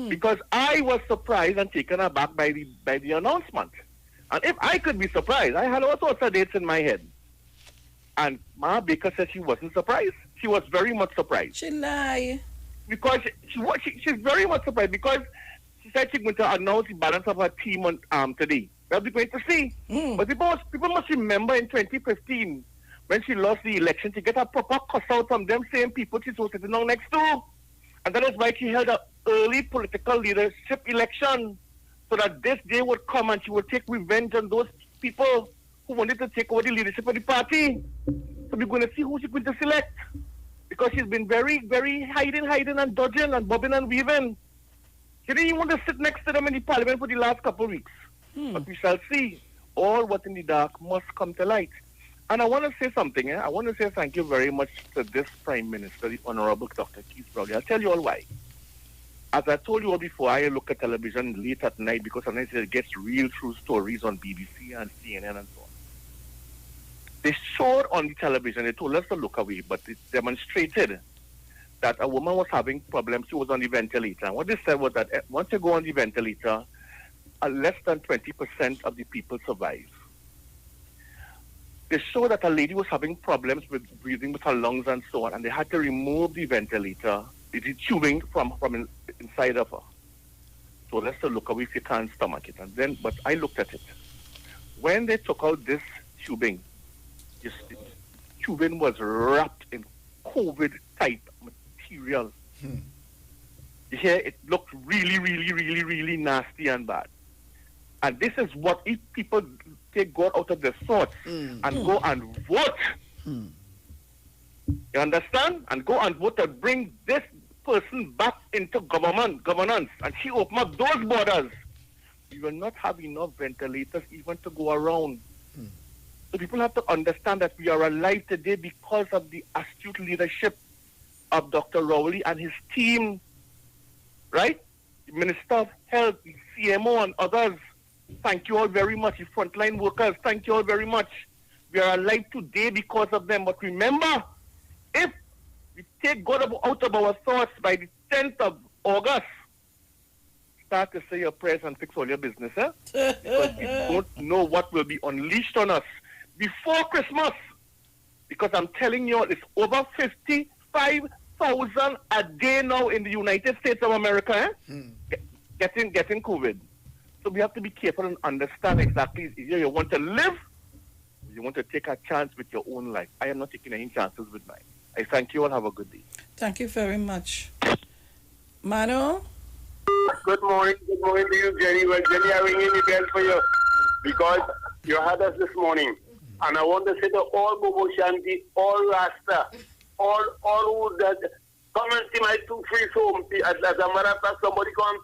Because I was surprised and taken aback by the announcement. And if I could be surprised, I had all sorts of dates in my head. And Ma Baker said she wasn't surprised. She was very much surprised. She lied. Because she's very much surprised because she said she's going to announce the balance of her team on today. We'll be going to see. But people must remember in 2015, when she lost the election, to get a proper cuss out from them same people she was sitting down next to. And that is why she held an early political leadership election, so that this day would come and she would take revenge on those people who wanted to take over the leadership of the party. So we're going to see who she's going to select. Because she's been very, very hiding and dodging and bobbing and weaving. She didn't even want to sit next to them in the parliament for the last couple of weeks. But we shall see. All what's in the dark must come to light. And I want to say something. I want to say thank you very much to this Prime Minister, the Honorable Dr. Keith Browley. I'll tell you all why. As I told you all before, I look at television late at night because sometimes it gets real true stories on BBC and CNN and so on. They showed on the television, they told us to look away, but it demonstrated that a woman was having problems. She was on the ventilator. And what they said was that once you go on the ventilator, less than 20% of the people survive. They showed that a lady was having problems with breathing with her lungs and so on, and they had to remove the ventilator, the tubing from inside of her. So let's look away if you can't stomach it. And then, but I looked at it. When they took out this tubing, this tubing was wrapped in COVID-type material. You hear, it looked really, really, really, really nasty and bad. And this is what if people take God out of their thoughts and go and vote. You understand? And go and vote to bring this person back into governance. And she open up those borders. We will not have enough ventilators even to go around. So people have to understand that we are alive today because of the astute leadership of Dr. Rowley and his team. Right? The Minister of Health, the CMO and others. Thank you all very much. The frontline workers, thank you all very much. We are alive today because of them. But remember, if we take God out of our thoughts by the 10th of August, start to say your prayers and fix all your business, because we don't know what will be unleashed on us before Christmas. Because I'm telling you, it's over 55,000 a day now in the United States of America, getting COVID. So we have to be careful and understand exactly either you want to live or you want to take a chance with your own life. I am not taking any chances with mine. I thank you all. Have a good day. Thank you very much. Mano? Good morning to you, Jenny. Well, Jenny, I'm ringing the bell for you because you had us this morning. And I want to say to all Bobo Shanti, all Rasta, all who that come and see my 2 free home. As a matter of fact, somebody come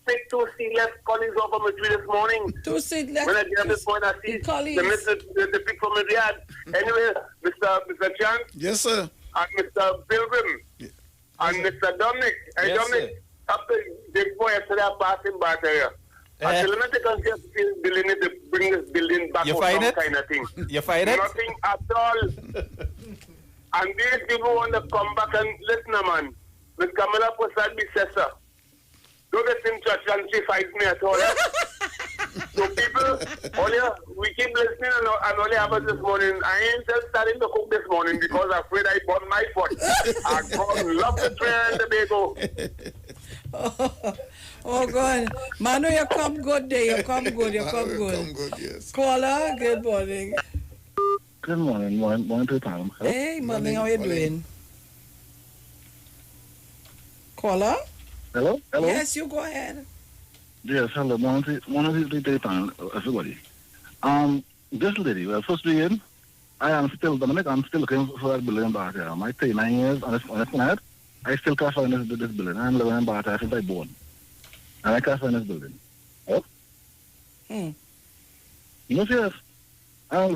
pick 2 seedless collies off of my tree this morning. 2 seedless. When I get up this morning, I see the pick from the yard. Anyway, Mr. Chan. Yes, sir. And Mr. Pilgrim. And Mr. Dominic. And Yes, Dominic, after the boy yesterday, I passed in Batteria. I said, let me take a chance to building it to bring this building back You or find some it? kind of thing. You find it? Nothing at all. And these people want to come back and listen, man. With Kamala Prasad Bissessa. Don't get in church and she fights me at all. So people, we keep listening and only happens this morning. I ain't just starting to cook this morning because I'm afraid I bought my pot. I love the Trinidad and Tobago. Oh, God. Manu, you come good there. You come good. You come good. Come good, yes. Caller, good morning. Good morning. Morning to the panel. Hey, morning. How you doing? Caller? Hello? Yes, you go ahead. Yes, hello. Morning to the panel, everybody. This lady, well, first begin, I am still, Dominic, I'm still looking for that building back here. My 39 years on this planet, I still can't find this building. I'm living in Bath since I was born. And I can't find this building. Oh? No, serious. I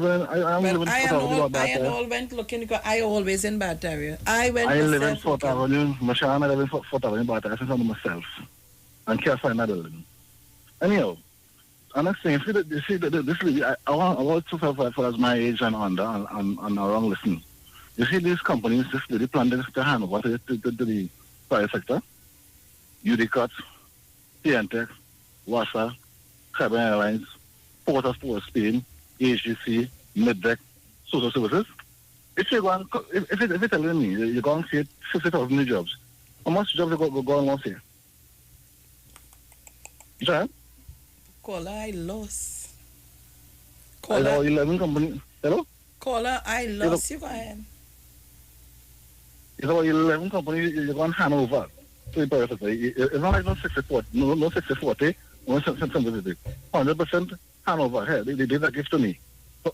went looking because I always in Bath area. I live in Fort Avenue. Mashana, I live in Fort Avenue, Bath area since I'm myself. And can't find that building. Anyhow, I'm not saying, this lady, I want to for as my age and under and around listen. You see these companies, this lady planned to hand over to the private sector. UDCOT, TNTEC, WASA, Caribbean Airlines, Port of Spain, AGC, Middeck, social services. If you're telling me you're going to create 50,000 new jobs, how much jobs are going on last year? John? Caller, I lost. Caller, 11 companies. Hello? Caller, I lost. You go ahead. It's about 11 companies you're going to hand over to the private sector. It's not like no 60-40, no 60-40, no 70-50. 100% hand over. Here, they did a gift to me.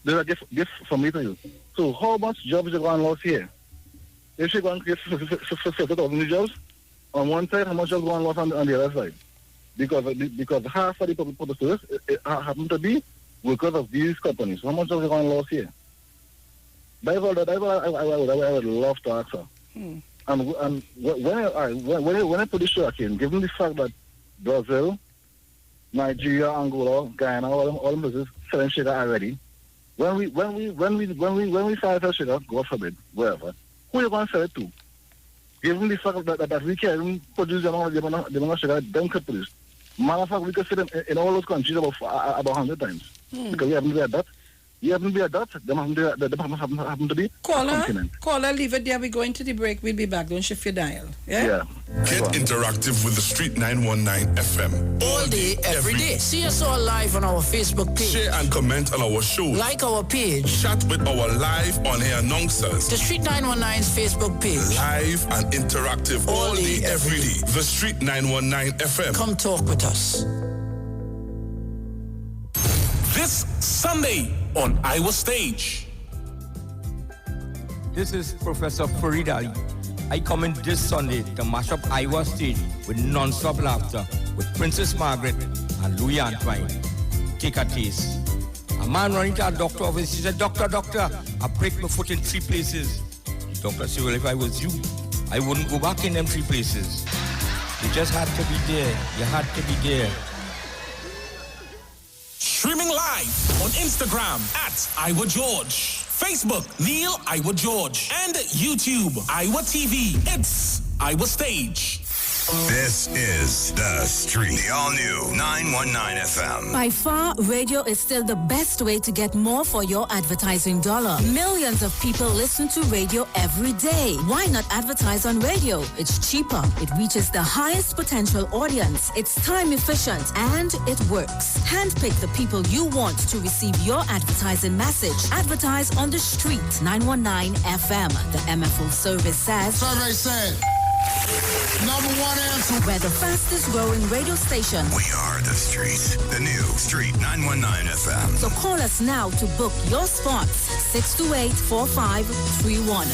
There's a gift from me to you. So how much jobs are going to lose here? If you're going to create 50,000 new jobs on one side, how much jobs are going to lose on the other side? Because half of the public producers happen to be workers of these companies. How much jobs are going to lose here? That's all I would love to ask her. And when I put the show again, given the fact that Brazil, Nigeria, Angola, Guyana, all them places selling sugar already. When we sell sugar, God forbid, wherever, who are you going to sell it to? Given the fact that we can produce the amount of sugar them could produce. Matter of fact, we could see them in all those countries about 100 times. Because we haven't been at that. You haven't been at that. Them happen to be Caller, leave it there. We're going to the break. We'll be back. Don't shift your dial. Yeah? Get interactive with the Street 919 FM. All day, every day. See us all live on our Facebook page. Share and comment on our show. Like our page. Chat with our live on-air announcers. The Street 919's Facebook page. Live and interactive all day, every day. The Street 919 FM. Come talk with us. This Sunday on Iowa Stage. This is Professor Farid Ali. I come in this Sunday to mash up Iowa Stage with non-stop laughter with Princess Margaret and Louis Antoine. Take a taste. A man running to a doctor office, he said, Doctor, I break my foot in 3 places. The doctor said, well, if I was you, I wouldn't go back in them 3 places. You just had to be there. You had to be there. Streaming live on Instagram at Iowa George, Facebook Neil Iowa George, and YouTube Iowa TV. It's Iowa Stage. This is The Street, the all-new 919 FM. By far, radio is still the best way to get more for your advertising dollar. Millions of people listen to radio every day. Why not advertise on radio? It's cheaper, it reaches the highest potential audience, it's time efficient, and it works. Handpick the people you want to receive your advertising message. Advertise on the street. 919 FM. The MFO service says... Survey said... Number one answer. We're the fastest growing radio station. We are the Street. The new Street 919 FM. So call us now to book your spots. 628-4531.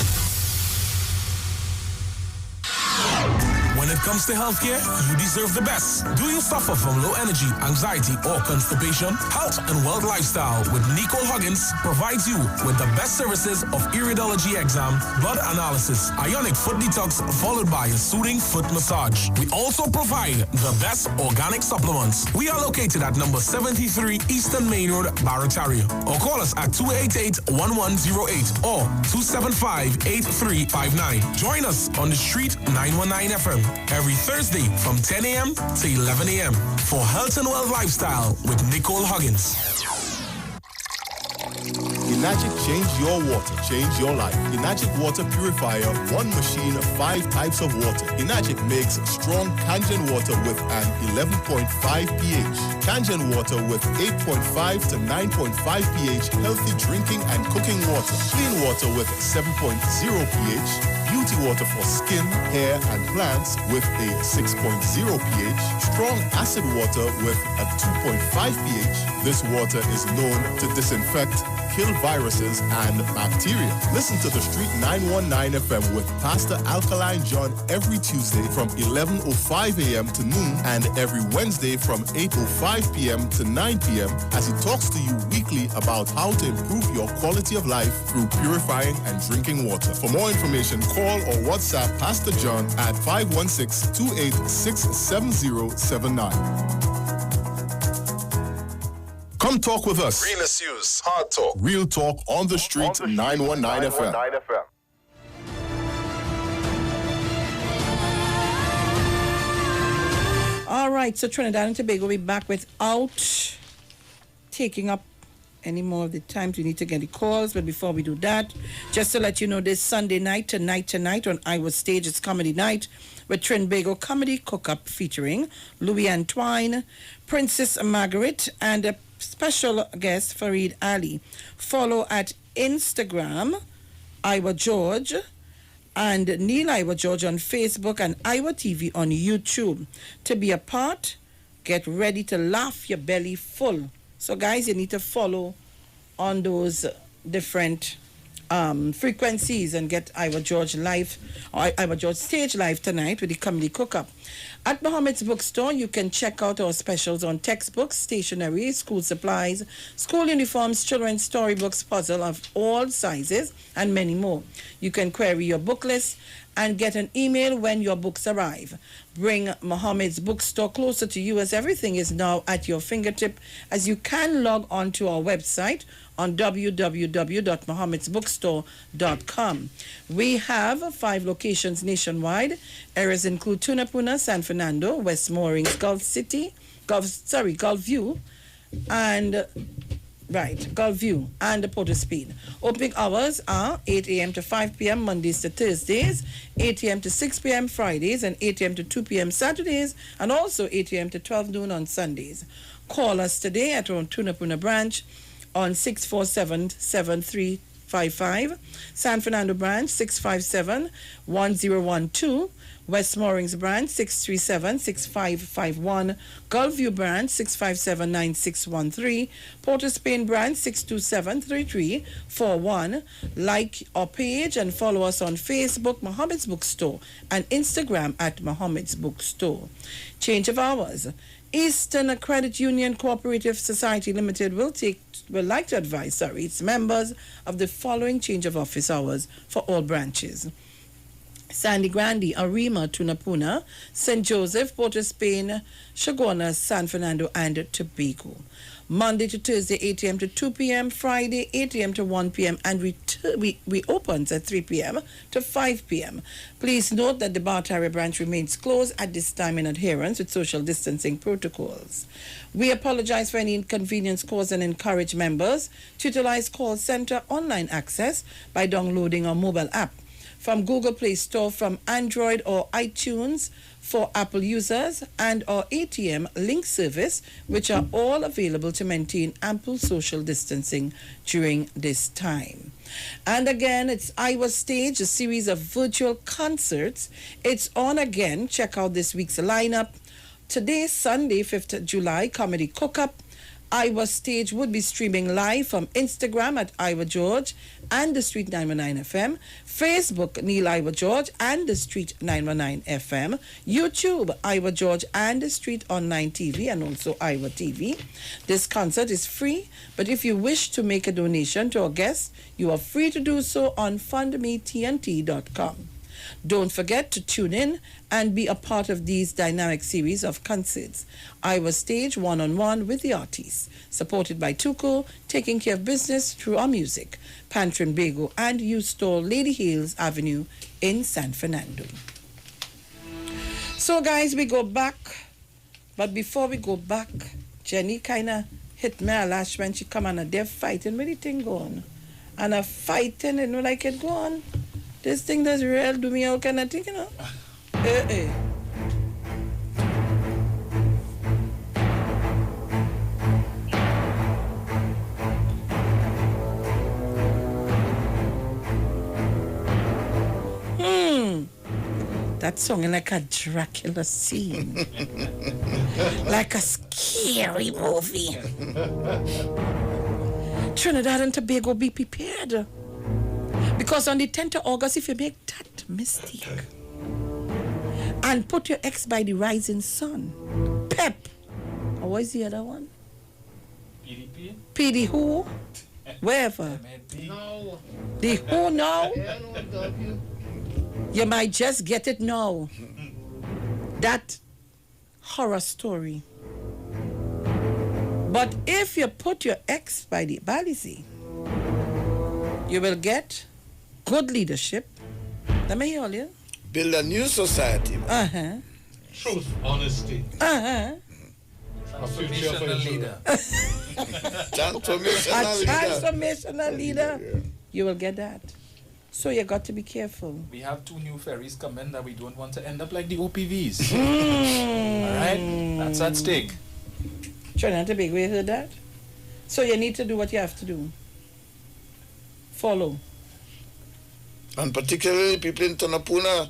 When it comes to healthcare, you deserve the best. Do you suffer from low energy, anxiety, or constipation? Health and Wealth Lifestyle with Nicole Huggins provides you with the best services of iridology exam, blood analysis, ionic foot detox, followed by a soothing foot massage. We also provide the best organic supplements. We are located at number 73 Eastern Main Road, Barataria. Or call us at 288-1108 or 275-8359. Join us on the Street 919 FM. Every Thursday from 10 a.m. to 11 a.m. for Health and Wealth Lifestyle with Nicole Huggins. Enagic change your water, change your life. Enagic water purifier, one machine, 5 types of water. Enagic makes strong Kangen water with an 11.5 pH. Kangen water with 8.5 to 9.5 pH, healthy drinking and cooking water. Clean water with 7.0 pH. Beauty water for skin, hair, and plants with a 6.0 pH. Strong acid water with a 2.5 pH. This water is known to disinfect, kill viruses and bacteria. Listen to the Street 919 FM with Pastor Alkaline John every Tuesday from 11:05 a.m. to noon and every Wednesday from 8:05 p.m. to 9 p.m. as he talks to you weekly about how to improve your quality of life through purifying and drinking water. For more information, call or WhatsApp Pastor John at 516-286-7079. Come talk with us. Realest News, Hard Talk. Real Talk on the Street 919 FM. All right, so Trinidad and Tobago will be back without taking up any more of the time. We need to get the calls, but before we do that, just to let you know, this Sunday night, tonight on Iowa Stage, it's comedy night with Trinbago Comedy Cook-Up featuring Louis Antoine, Princess Margaret, and a special guest, Farid Ali. Follow at Instagram, Iowa George, and Neil Iowa George on Facebook, and Iowa TV on YouTube. To be a part, get ready to laugh your belly full. So guys, you need to follow on those different frequencies and get Iowa George live, or Iowa George stage live tonight with the comedy cook-up. At Mohammed's Bookstore, you can check out our specials on textbooks, stationery, school supplies, school uniforms, children's storybooks, puzzle of all sizes, and many more. You can query your book list and get an email when your books arrive. Bring Mohammed's Bookstore closer to you, as everything is now at your fingertip, as you can log on to our website on www.mohammedsbookstore.com. We have 5 locations nationwide. Areas include Tunapuna, San Fernando, West Moorings, Gulfview, and Gulfview and Port of Spain. Opening hours are 8 a.m. to 5 p.m. Mondays to Thursdays, 8 a.m. to 6 p.m. Fridays, and 8 a.m. to 2 p.m. Saturdays, and also 8 a.m. to 12 noon on Sundays. Call us today at our Tunapuna branch on 647-7355, San Fernando branch 657-1012, West Moorings branch 637-6551, Gulfview branch 657-9613, Port of Spain branch 627-3341. Like our page and follow us on Facebook, Mohammed's Bookstore, and Instagram at Mohammed's Bookstore. Change of hours. Eastern Credit Union Cooperative Society Limited will like to advise its members of the following change of office hours for all branches: Sandy Grande, Arima, Tunapuna, St. Joseph, Port of Spain, Chaguanas, San Fernando, and Tobago. Monday to Thursday, 8 a.m. to 2 p.m. Friday, 8 a.m. to 1 p.m. And we opens at 3 p.m. to 5 p.m. Please note that the Barataria branch remains closed at this time in adherence with social distancing protocols. We apologize for any inconvenience caused and encourage members to utilize call center online access by downloading our mobile app. from Google Play Store, from Android or iTunes for Apple users, and our ATM link service, which are all available to maintain ample social distancing during this time. And again, it's Iowa Stage, a series of virtual concerts. It's on again. Check out this week's lineup. Today, Sunday, 5th July, Comedy Cook-Up. Iowa Stage would be streaming live from Instagram at Iowa George and The Street 919 FM, Facebook Neil Iowa George and The Street 919 FM, YouTube Iowa George and The Street Online TV and also Iowa TV. This concert is free, but if you wish to make a donation to our guests, you are free to do so on fundmetnt.com. Don't forget to tune in and be a part of these dynamic series of concerts. Iowa Stage one-on-one with the artists, supported by Tuco, taking care of business through our music, Pantrin Bego and U-Store, Lady Hills Avenue in San Fernando. So guys, we go back, but before we go back, Jenny kind of hit me a lash when she come on and they're fighting with the thing going. And a fighting, you know, like it go on. This thing does real do me all kind of thing, you know. That song is like a Dracula scene. Like a scary movie. Trinidad and Tobago, be prepared. Because on the 10th of August, if you make that mistake and put your ex by the rising sun, PEP, or what is the other one? PDP? PD who? Wherever. No. The who now? You might just get it now. That horror story. But if you put your ex by the Balizi, you will get good leadership. Let me hear you. Build a new society. Truth, honesty. Transformational leader. Transformational leader. You will get that. So you got to be careful. We have 2 new ferries coming that we don't want to end up like the OPVs. All right? That's at stake. Trinidad and Tobago, you heard that? So you need to do what you have to do. Follow. And particularly people in Tonapuna,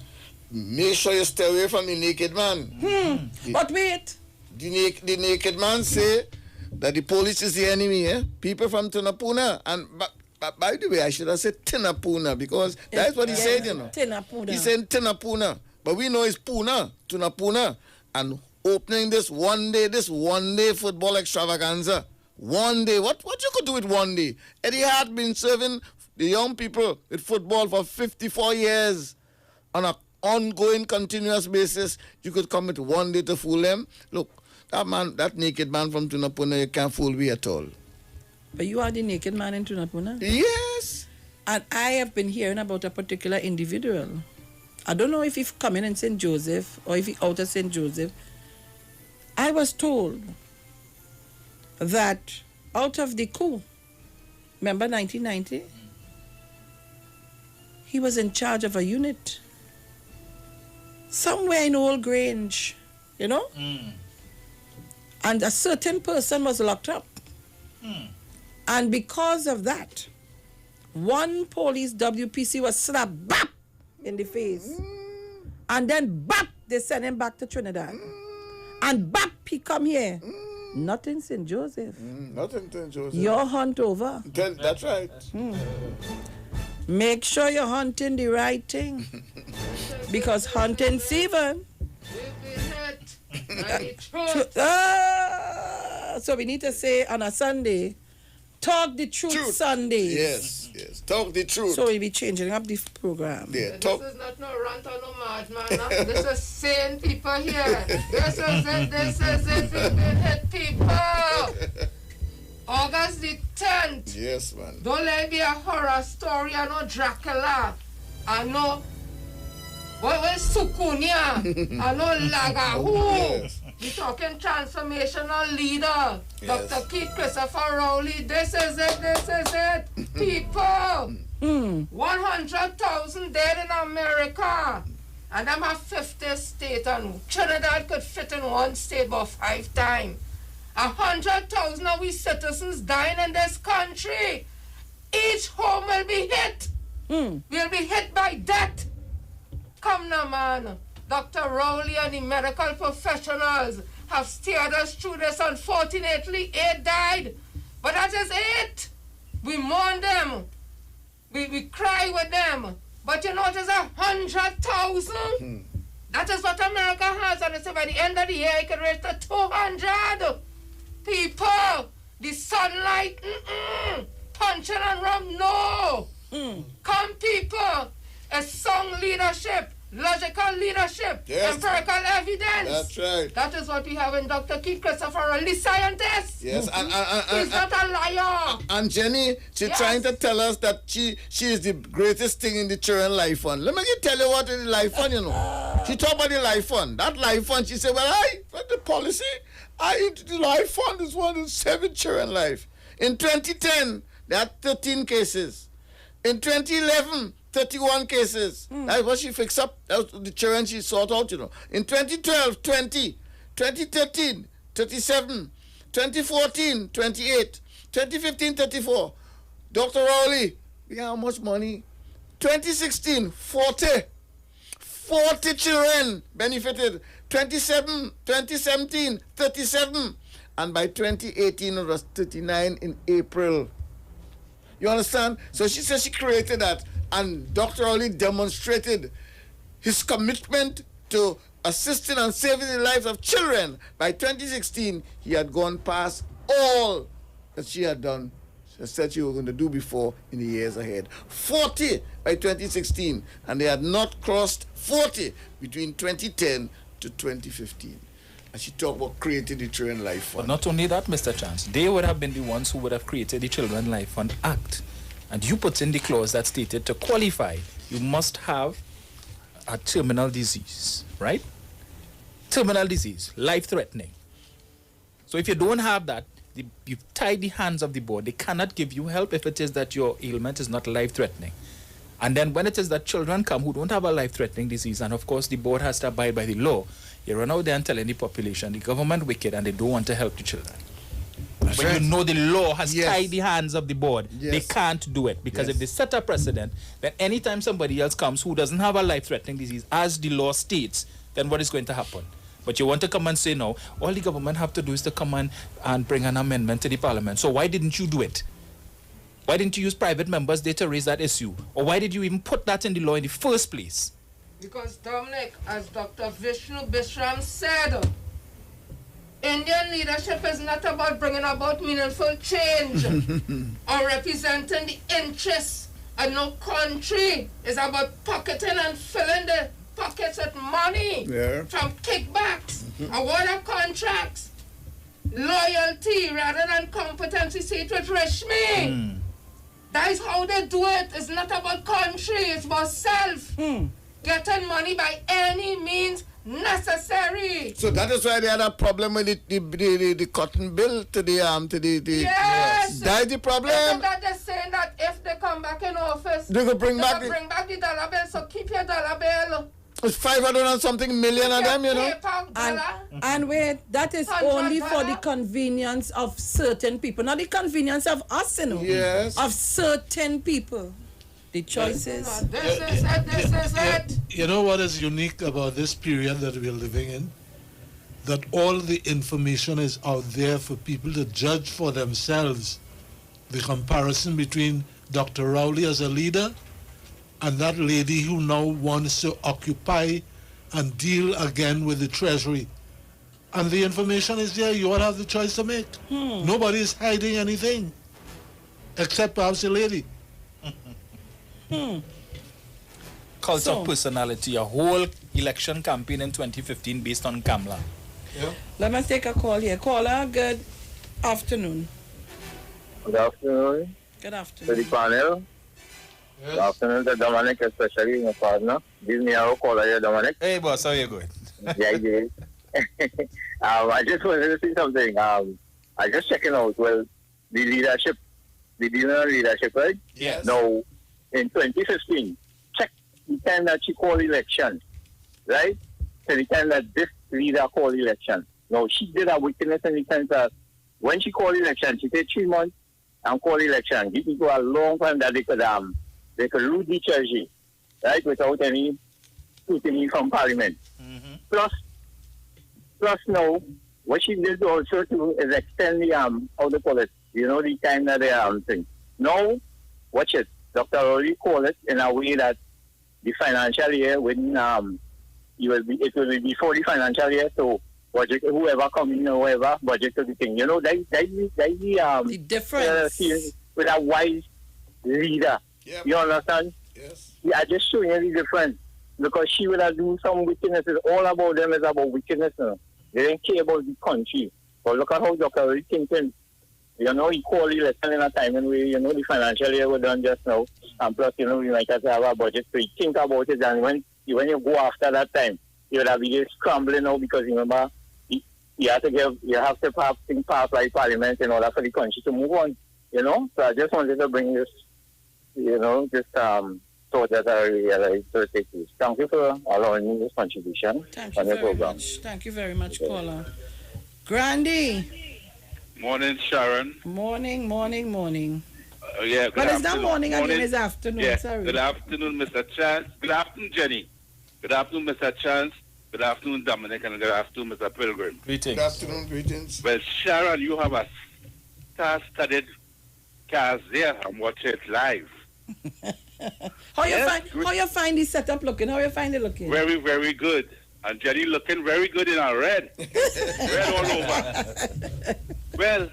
make sure you stay away from the naked man. But wait. The naked man say that the police is the enemy, eh? People from Tonapuna. And by the way, I should have said Tinapuna because that's what he said, you know. Tinapuna. He said Tinapuna. But we know it's Puna, Tunapuna. And opening this one day football extravaganza. One day. What you could do with one day? Eddie Hart been serving the young people with football for 54 years on an ongoing, continuous basis. You could come with one day to fool them. Look, that naked man from Tunapuna, you can't fool me at all. But you are the naked man in Tunapuna? Yes. And I have been hearing about a particular individual. I don't know if he's coming in St. Joseph or if he's out of St. Joseph. I was told that out of the coup, remember 1990? He was in charge of a unit somewhere in Old Grange, you know? And a certain person was locked up. And because of that, one police WPC was slapped bap in the face. And then bap, they sent him back to Trinidad. And bap, he come here. Not in St. Joseph. Not in St. Joseph. Your hunt over. That's right. Make sure you're hunting the right thing. Because hunting Stephen. So we need to say on a Sunday, talk the truth Sundays. Yes. Talk the truth. So we'll be changing up the program. Yeah, this is not no rant or no madman. This is sane people here. This is it. We've been hit people. August the 10th. Yes, man. Don't let it be a horror story and no Dracula. And no what Sukunia. And no Lagahu. Yes. We're talking transformational leader. Yes. Dr. Keith Christopher Rowley. This is it. People. 100,000 dead in America. And them have 50 states, and Trinidad could fit in one state about 5 times. 100,000 of we citizens dying in this country. Each home will be hit. We'll be hit by death. Come now, man. Dr. Rowley and the medical professionals have steered us through this. Unfortunately, 8 died. But that is it. We mourn them. We cry with them. But you know, it is 100,000. That is what America has. And they say by the end of the year, it can reach to 200 people. The sunlight, punching and rum, no. Come, people. A song leadership, logical leadership, empirical evidence. That's right. That is what we have in Dr. Keith Christopher, a scientist. Yes, He's not a liar. And Jenny, she's trying to tell us that she is the greatest thing in the Children Life Fund. Let me tell you what is the Life Fund, you know. She talked about the Life Fund. That Life Fund, she said, well, the policy, the Life Fund is one of 7 children life. In 2010, there are 13 cases. In 2011, 31 cases. That's what she fixed up. That's the children she sought out, you know. In 2012, 20. 2013, 37. 2014, 28. 2015, 34. Dr. Rowley, we got how much money? 2016, 40. 40 children benefited. 2017, 37. And by 2018, it was 39 in April. You understand? So she said she created that. And Dr. Rowley demonstrated his commitment to assisting and saving the lives of children. By 2016, he had gone past all that she had done. She said she was going to do before in the years ahead. 40 by 2016, and they had not crossed 40 between 2010 to 2015. And she talked about creating the Children Life Fund. But not only that, Mr. Chance, they would have been the ones who would have created the Children Life Fund Act. And you put in the clause that stated to qualify, you must have a terminal disease, right? Terminal disease, life-threatening. So if you don't have that, you've tied the hands of the board. They cannot give you help if it is that your ailment is not life-threatening. And then when it is that children come who don't have a life-threatening disease, and of course the board has to abide by the law, you run out there and telling the population, the government wicked and they don't want to help the children. But you know the law has tied the hands of the board. They can't do it. Because if they set a precedent, then anytime somebody else comes who doesn't have a life-threatening disease, as the law states, then what is going to happen? But you want to come and say, no, all the government have to do is to come and bring an amendment to the parliament. So why didn't you do it? Why didn't you use private members there to raise that issue? Or why did you even put that in the law in the first place? Because, Dominic, as Dr. Vishnu Bishram said, Indian leadership is not about bringing about meaningful change or representing the interests of no country. It's about pocketing and filling the pockets with money from kickbacks, award of contracts, loyalty rather than competency. See it with Rishmi. That is how they do it. It's not about country, it's about self. Getting money by any means necessary. So that is why they had a problem with the cotton bill to the yes. That is the problem. Isn't that they're saying that if they come back in office, they could bring back the dollar bill. So keep your dollar bill. It's 500 and something million of them, you know. And wait, that is only for the convenience of certain people, not the convenience of us, you know. Yes. Of certain people. The choices. This is it. You know what is unique about this period that we're living in? That all the information is out there for people to judge for themselves. The comparison between Dr. Rowley as a leader and that lady who now wants to occupy and deal again with the Treasury. And the information is there. You all have the choice to make. Nobody is hiding anything, except perhaps the lady. Cult of personality, a whole election campaign in 2015 based on Kamla. Let me take a call here. Caller, good afternoon. Good afternoon. Good afternoon. To the panel. Good afternoon to Dominic, especially my partner. This is me, our caller here, Dominic. Hey, boss, how you going? Yeah. I just wanted to say something. I just checking out, well, the leadership, the dinner leadership, right? Yes. Now, in 2015. Check the time that she called election, right? To the time that this leader called election. Now, she did a wickedness in the sense that when she called election, she said 3 months and called election. Give people a long time that they could root the treasury, right, without any scrutiny from Parliament. Plus now, what she did also too is extend the how they call it, the time that they thing. Now, watch it. Dr. Rowley called it in a way that the financial year when it will be before the financial year, so budget whoever come in, whoever budget to the thing. The difference with a wise leader. Yep. You understand? Yes. Yeah, I just showing you the difference. Because she would have do some wickednesses. All about them is about wickedness. They don't care about the country. But look at how Dr. Rowley thinking. He called election in a time when the financial year was done just now. And plus, we might have to have a budget. So you think about it, and when you go after that time, you would have been scrambling now because remember, you have to have things passed by Parliament in order for the country to move on. So I just wanted to bring this, thought that I realized to take this. Thank you for allowing me this contribution on the program. Thank you very much, caller. Grandy. Morning, Sharon. Morning. Yeah, but it's not morning again, it's afternoon. Yeah, sorry. Good afternoon, Mr. Chance. Good afternoon, Jenny. Good afternoon, Mr. Chance. Good afternoon, Dominic, and good afternoon, Mr. Pilgrim. Greetings. Good afternoon, greetings. Well, Sharon, you have a star-studded cast there. I'm watching it live. How you find the setup looking? How you find it looking? Very, very good. And Jenny looking very good in our red. Red all over. Well,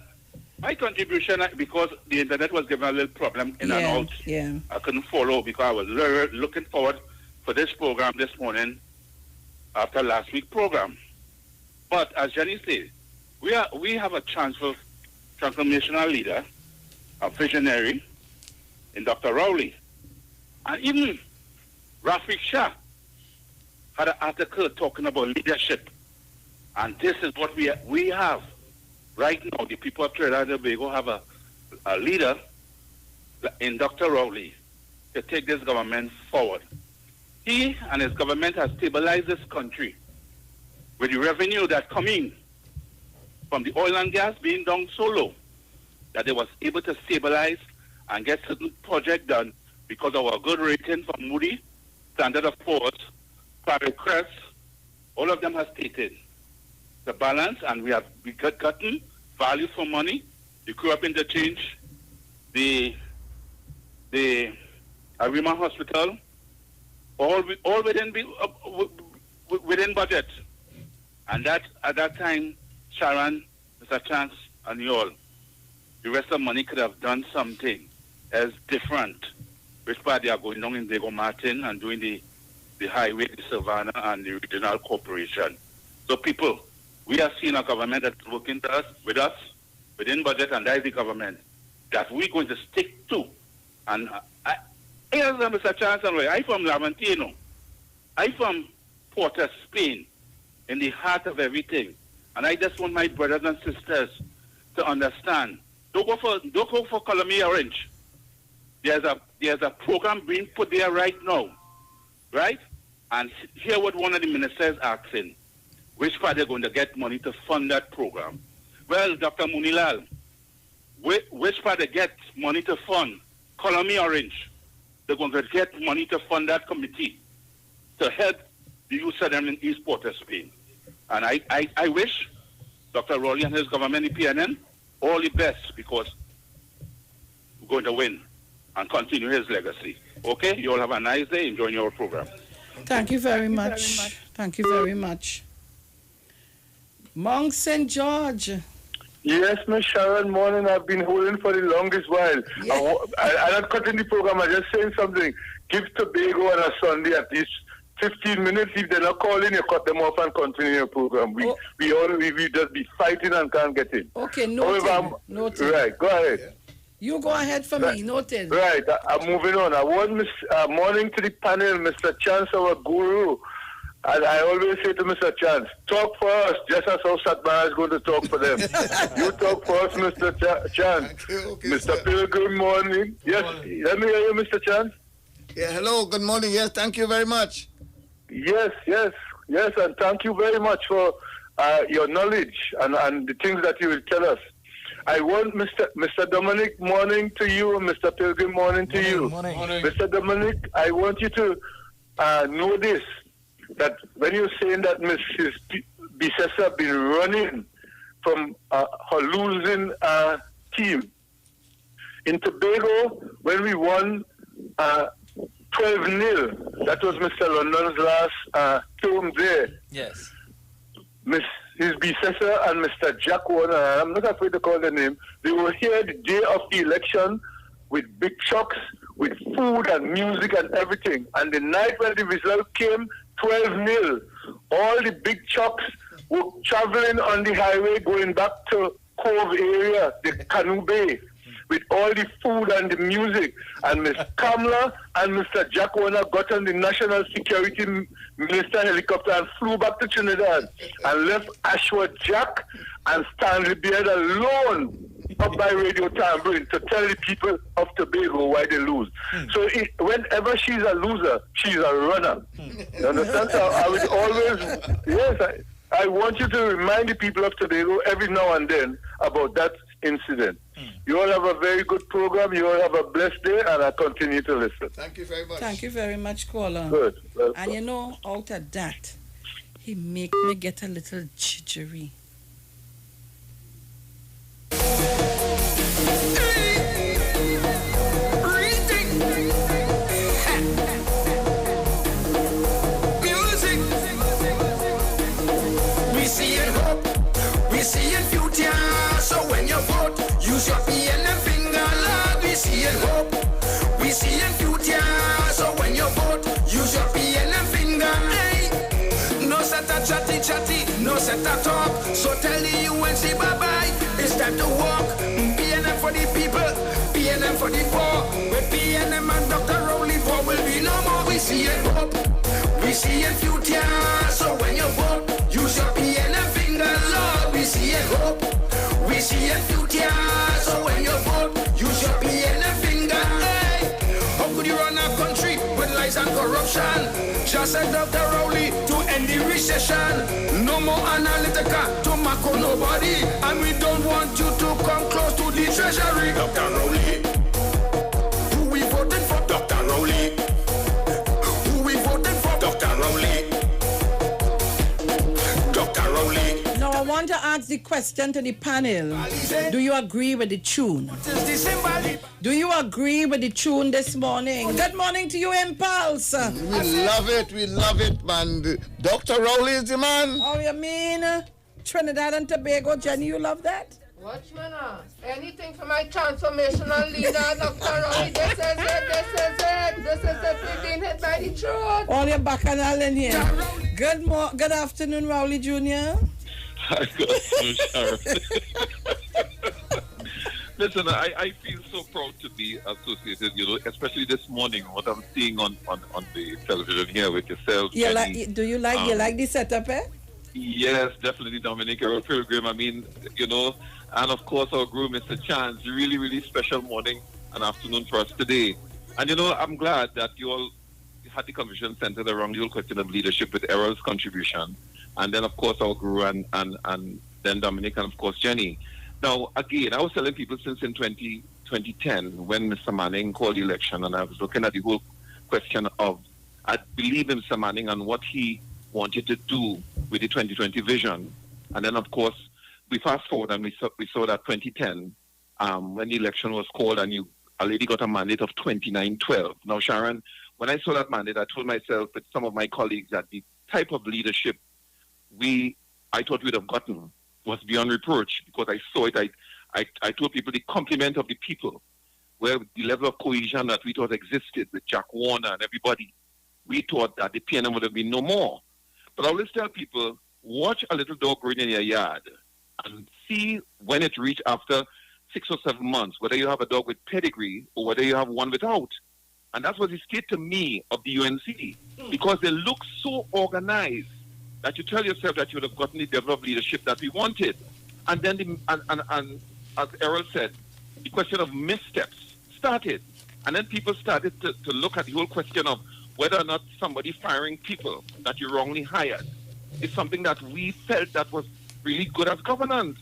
my contribution, because the internet was giving a little problem in and out. Yeah. I couldn't follow because I was looking forward for this program this morning after last week's program. But as Jenny said, we have a transformational leader, a visionary in Dr. Rowley. And even Rafiq Shah had an article talking about leadership. And this is what we have right now. The people of Trinidad and Tobago have a leader in Dr. Rowley to take this government forward. He and his government has stabilized this country with the revenue that coming from the oil and gas being down so low that they was able to stabilize and get certain projects done because of our good rating from Moody, Standard & Poor's, Private Crest. All of them have stated the balance, and we gotten value for money, the co-op interchange, the Arima Hospital, all within budget. And that at that time, Sharon, Mr. Chance, and you all, the rest of the money could have done something as different, which part they are going down in Diego Martin and doing the highway, the Savannah, and the regional corporation. So people, we have seen a government that's working with us within budget, and that is the government that we're going to stick to. And here's Mr. Chance, I'm from Laventino. I'm from Porto, Spain, in the heart of everything. And I just want my brothers and sisters to understand. Don't go for Colomia Orange. There's a program being put there right now, right? And hear what one of the ministers asking. Which part they're going to get money to fund that program? Well, Dr. Munilal, which part they get money to fund? Colomia Orange. They're going to get money to fund that committee to help the youth of them in East Port of Spain. And I wish Dr. Rowley and his government, the PNN, all the best, because we're going to win and continue his legacy. Okay? You all have a nice day. Enjoy your program. Thank you very much. Thank you very much. Monk St. George. Yes, Miss Sharon, morning. I've been holding for the longest while. Yeah. I'm not cutting the program. I'm just saying something. Give Tobago on a Sunday at least 15 minutes. If they're not calling, you cut them off and continue your program. We just be fighting and can't get in. Okay, noted. Noted. Right, go ahead. You go ahead for me, noted. Right, I'm moving on. I want morning to the panel, Mr. Chance, our guru. And I always say to Mr. Chance, talk for us, just as how Satmar is going to talk for them. You talk for us, Mr. Chance. Okay, Mr. Pilgrim, morning. Yes, let me hear you, Mr. Chance. Yeah, hello, good morning. Yes, thank you very much. Yes, and thank you very much for your knowledge and the things that you will tell us. I want Mr. Dominic, morning to you, Mr. Pilgrim, morning to you. Morning. Mr. Dominic, I want you to know this, that when you're saying that Mrs. Bissessa been running from her losing team, in Tobago, when we won 12-0, that was Mr. London's last term there. Yes. Mrs. Bissessa and Mr. Jack Warner, I'm not afraid to call the name, they were here the day of the election with big trucks, with food and music and everything. And the night when the result came, 12-0, all the big trucks were traveling on the highway going back to Cove area, the Canoe Bay, with all the food and the music. And Ms. Kamla and Mr. Jack Warner got on the National Security Minister helicopter and flew back to Trinidad and left Ashworth Jack and Stanley Beard alone up by Radio Tambourine to tell the people of Tobago why they lose. So whenever she's a loser, she's a runner. You understand? So I would always, yes, I want you to remind the people of Tobago every now and then about that incident. You all have a very good program. You all have a blessed day, and I continue to listen. Thank you very much. Thank you very much, caller. Good. Welcome. And you know, out of that, he make me get a little jittery. We see it hope, we see it future. So when you vote, use your PNM finger, Lord. We see it hope, we see it future. So when you vote, use your PNM finger. Hey, no set a chatty, no set a talk. So tell the UNC bye-bye, it's time to walk. PNM for the people, PNM for the poor. With PNM and Dr. Rowley, poor will be no more. We see it hope, we see it future. So when you vote, use your PNM finger, Lord. We see it hope, we see it future. So when you vote, use your PNM finger. Hey, how could you run a country with lies and corruption? Just said Dr. Rowley to end the recession. No more Analytica to Mako nobody. And we don't want you to come close to the treasury. Dr. Rowley, who we voted for? Dr. Rowley, who we voted for? Dr. Rowley, Dr. Rowley. Now I want to ask the question to the panel. Do you agree with the tune? Do you agree with the tune this morning? Good morning to you, Impulse. We love it, man. Dr. Rowley is the man. Oh, you mean Trinidad and Tobago? Jenny, you love that? What you know? Anything for my transformational leader, Dr. Roy. This is it. We've been hit by the truth. All your bacchanal in here. Good afternoon, Rowley Jr. Good afternoon, Sharon. Listen, I feel so proud to be associated, especially this morning, what I'm seeing on the television here with yourself. You like the setup, eh? Yes, definitely, Dominic, Errol Pilgrim. I mean, and of course our guru, Mr. Chance. Really, really special morning and afternoon for us today. And I'm glad that you all had the conversation centered around the whole question of leadership with Errol's contribution. And then, of course, our guru and then Dominic and, of course, Jenny. Now, again, I was telling people since in 2010 when Mr. Manning called the election, and I was looking at the whole question of, I believe in Mr. Manning and what he wanted to do with the 2020 vision. And then, of course, we fast forward and we saw that 2010, when the election was called and a lady got a mandate of 2912. Now, Sharon, when I saw that mandate, I told myself with some of my colleagues that the type of leadership I thought we'd have gotten was beyond reproach, because I saw it. I told people the compliment of the people, where the level of cohesion that we thought existed with Jack Warner and everybody, we thought that the PNM would have been no more. But I always tell people, watch a little dog growing in your yard and see when it reaches after 6 or 7 months, whether you have a dog with pedigree or whether you have one without. And that's what is key to me of the UNC, because they look so organized that you tell yourself that you would have gotten the level of leadership that we wanted. And then, and as Errol said, the question of missteps started. And then people started to look at the whole question of whether or not somebody firing people that you wrongly hired is something that we felt that was really good as governance.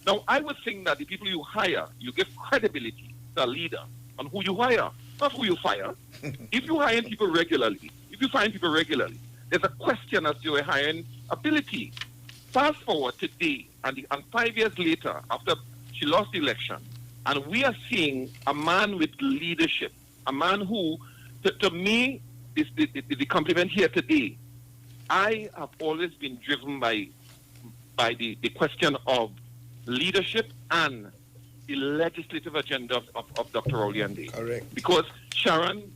Now, I would think that the people you hire, you give credibility to a leader on who you hire, not who you fire. If you hire people regularly, there's a question as to your hiring ability. Fast forward today, and 5 years later, after she lost the election, and we are seeing a man with leadership, a man who, to me, is the compliment here today. I have always been driven by the question of leadership and the legislative agenda of Dr. Rowley Andy. Correct. Because Sharon,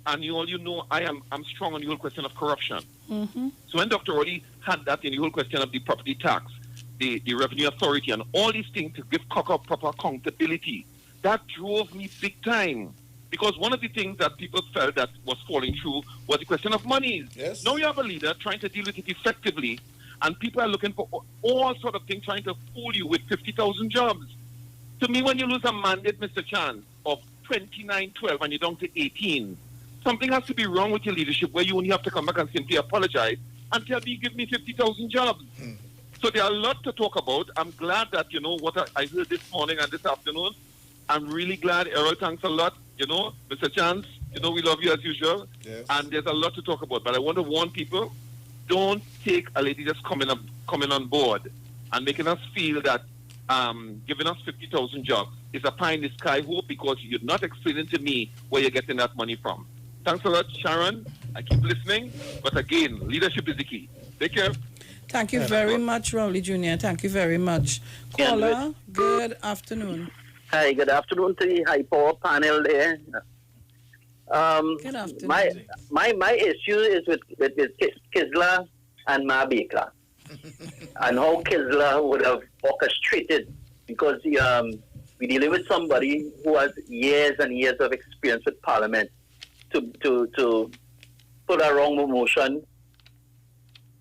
and you know, I'm strong on the whole question of corruption. Mm-hmm. So when Dr. Rowley had that in the whole question of the property tax, the revenue authority, and all these things to give proper accountability, that drove me big time. Because one of the things that people felt that was falling through was the question of money. Yes. Now you have a leader trying to deal with it effectively, and people are looking for all sort of things, trying to fool you with 50,000 jobs. To me, when you lose a mandate, Mr. Chan, of 2912 and you're down to 18, something has to be wrong with your leadership where you only have to come back and simply apologize and tell me, give me 50,000 jobs. So there are a lot to talk about. I'm glad that, you know, what I heard this morning and this afternoon. I'm really glad. Errol, thanks a lot. You know, Mr. Chance, you know, we love you as usual. Yes. And there's a lot to talk about. But I want to warn people, don't take a lady just coming on board and making us feel that giving us 50,000 jobs is a pie in the sky hope, because you're not explaining to me where you're getting that money from. Thanks a lot, Sharon. I keep listening. But again, leadership is the key. Take care. Thank you very much, Rowley Jr. Thank you very much. Caller, good afternoon. Hi, good afternoon to the high power panel there. Good afternoon. My issue is with Kisla and Ma Baker, and how Kisla would have orchestrated, because we're dealing with somebody who has years and years of experience with Parliament to put a wrong motion.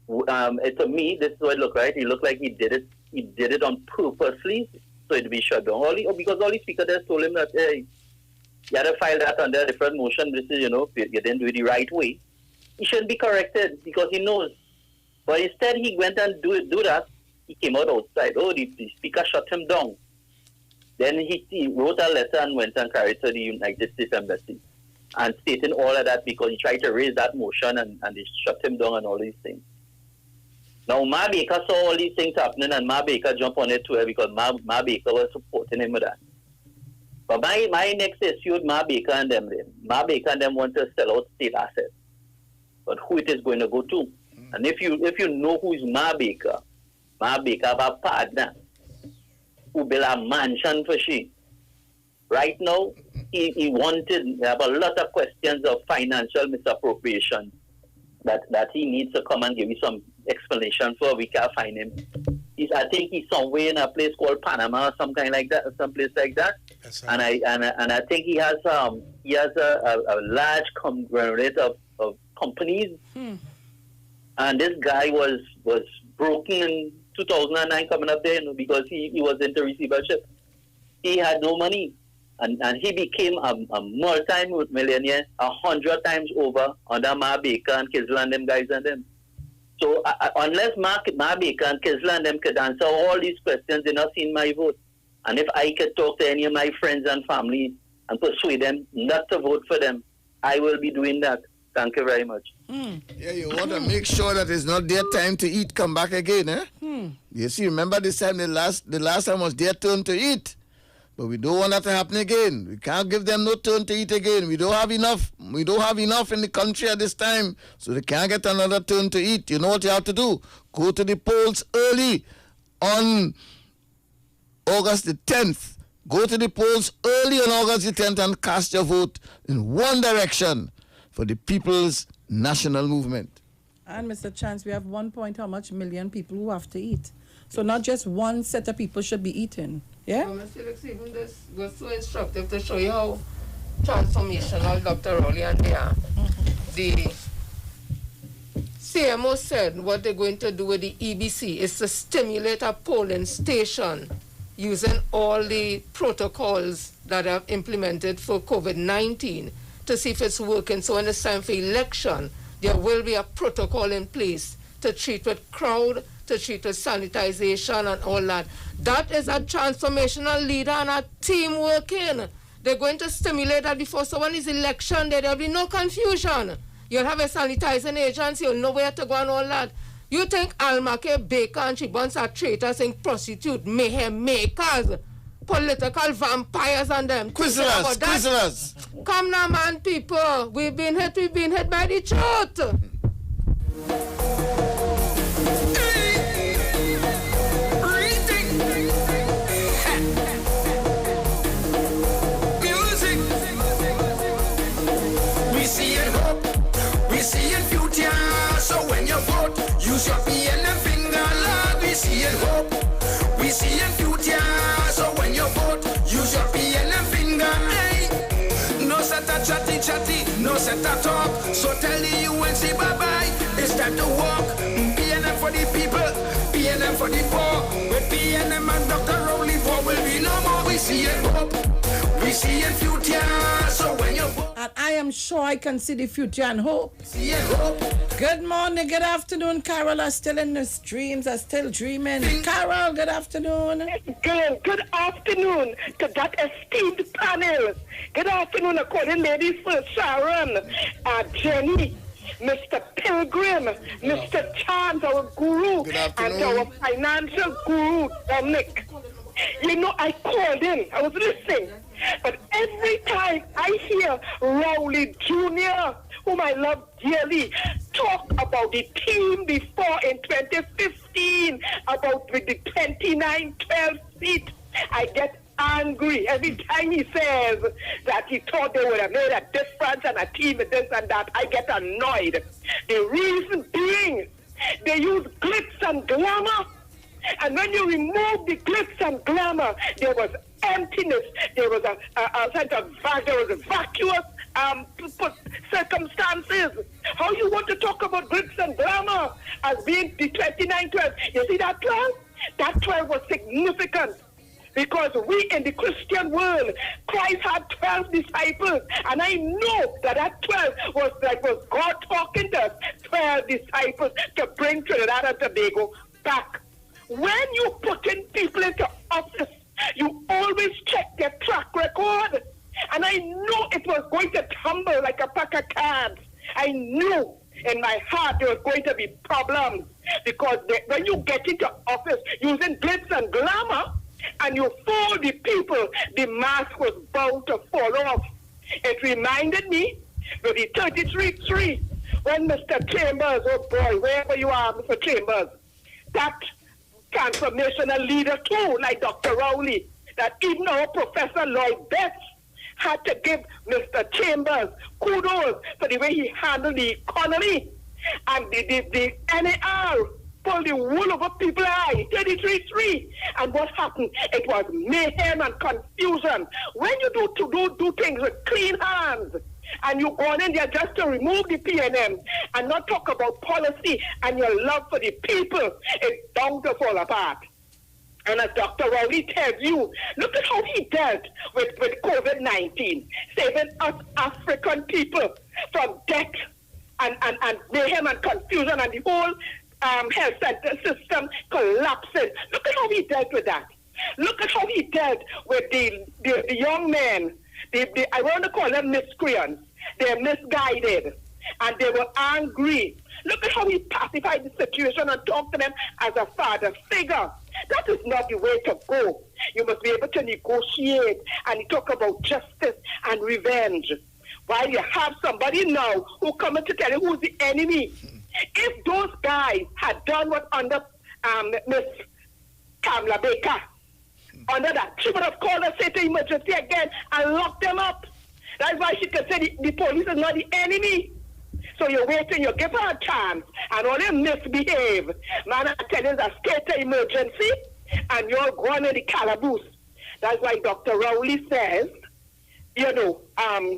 To me, this is what it looked like. It looked like he did it. He did it on purposely, so it'd be shut down. Because all the speaker there told him that, hey, you had to file that under a different motion. This is, you know, you didn't do it the right way. He shouldn't be corrected because he knows. But instead, he went and do that. He came out outside. Oh, the speaker shut him down. Then he wrote a letter and went and carried to the United States Embassy and stating all of that because he tried to raise that motion and they shut him down and all these things. Now, Ma Baker saw all these things happening and Ma Baker jumped on it too because Ma Baker was supporting him with that. But my next issue with Ma Baker and them, Ma Baker and them want to sell out state assets. But who it is going to go to? And if you know who is Ma Baker have a partner who built a mansion for she. Right now, he wanted, we have a lot of questions of financial misappropriation that he needs to come and give me some explanation for. We can't find him. I think he's somewhere in a place called Panama or some kind like that, or some place like that. Yes, and I think he has a large conglomerate of companies. And this guy was broken in 2009 coming up there, because he was into receivership. He had no money. And he became a multi-millionaire 100 times over under Ma Baker and Kisla and them guys and them. So unless Ma Baker and Kisla and them could answer all these questions, they're not seeing my vote. And if I could talk to any of my friends and family and persuade them not to vote for them, I will be doing that. Thank you very much. Yeah, you want to make sure that it's not their time to eat, come back again, eh? You see, remember this time, the last time was their turn to eat. But we don't want that to happen again. We can't give them no turn to eat again. We don't have enough. We don't have enough in the country at this time, so they can't get another turn to eat. You know what you have to do? Go to the polls early on August the 10th. Go to the polls early on August the 10th and cast your vote in one direction for the People's National Movement. And Mr. Chance, we have 1 how much million people who have to eat. So not just one set of people should be eating. Yeah? Mr. Felix, even this was so instructive to show you how transformational Dr. Rowley and they are. The CMO said what they're going to do with the EBC is to stimulate a polling station using all the protocols that are implemented for COVID-19 to see if it's working. So when it's time for election, there will be a protocol in place to treat with crowd, to treat with sanitization and all that. That is a transformational leader and a team working. They're going to stimulate that before. So when it's election day, there'll be no confusion. You'll have a sanitizing agency, you'll know where to go and all that. You think Almake Baker and she wants a traitor saying prostitute, mayhem makers, political vampires and them. Quizzlers. Come now, man, people. We've been hit by the truth. We see it hope, we see it future. So when you vote, use your PNM finger, Lord. We see it hope, we see it future. So when you vote, use your PNM finger. Hey, no set a chatty, no set a talk. So tell the UNC bye-bye, it's time to walk. PNM for the people, PNM for the poor. With PNM and Dr. Rowley, war will be no more. We see it hope, we see it future. So when you vote, and I am sure I can see the future and hope. See it hope. Good morning, good afternoon. Carol are still in the streams, are still dreaming. Carol, good afternoon. Good afternoon to that esteemed panel. Good afternoon, according ladies first, Sharon, Jenny, Mr. Pilgrim, Mr. Chance, our guru, and our financial guru, Dominic. You know, I called in, I was listening, but every time I hear Rowley Jr., whom I love dearly, talk about the team before in 2015, about with the 29-12 seat, I get angry every time he says that he thought they would have made a difference and a team and this and that. I get annoyed. The reason being, they use glitz and glamour. And when you remove the glitz and glamour, there was emptiness. There was there was vacuous circumstances. How you want to talk about glitz and glamour as being the 29-12? You see that 12? That 12 was significant. Because we in the Christian world, Christ had 12 disciples. And I know that 12 was God talking to us, 12 disciples to bring Trinidad and Tobago back. When you put in people into office, you always check their track record. And I knew it was going to tumble like a pack of cards. I knew in my heart there was going to be problems. Because when you get into office using glitz and glamour, and you fool the people, the mask was bound to fall off. It reminded me of the 33-3 when Mr. Chambers, oh boy, wherever you are, Mr. Chambers, that transformational leader too, like Dr. Rowley, that even our Professor Lloyd Betts had to give Mr. Chambers kudos for the way he handled the economy. And the NAR pulled the wool over people's eyes, 33-3. And what happened? It was mayhem and confusion. When you do things with clean hands, and you go in there just to remove the PNM and not talk about policy and your love for the people, it's bound to fall apart. And as Dr. Rowley tells you, look at how he dealt with COVID-19, saving us African people from death and mayhem and confusion and the whole health center system collapsing. Look at how he dealt with that. Look at how he dealt with the young men. I want to call them miscreants. They're misguided. And they were angry. Look at how he pacified the situation and talked to them as a father figure. That is not the way to go. You must be able to negotiate and talk about justice and revenge. While you have somebody now who comes to tell you who's the enemy. If those guys had done what under Miss Kamala Baker, under that, she would have called a state of emergency again and locked them up. That's why she could say the police is not the enemy. So you're waiting, you give her a chance, and all them misbehave. Man, I tell you, it's a state of emergency, and you're going in the calaboose. That's why Dr. Rowley says, you know,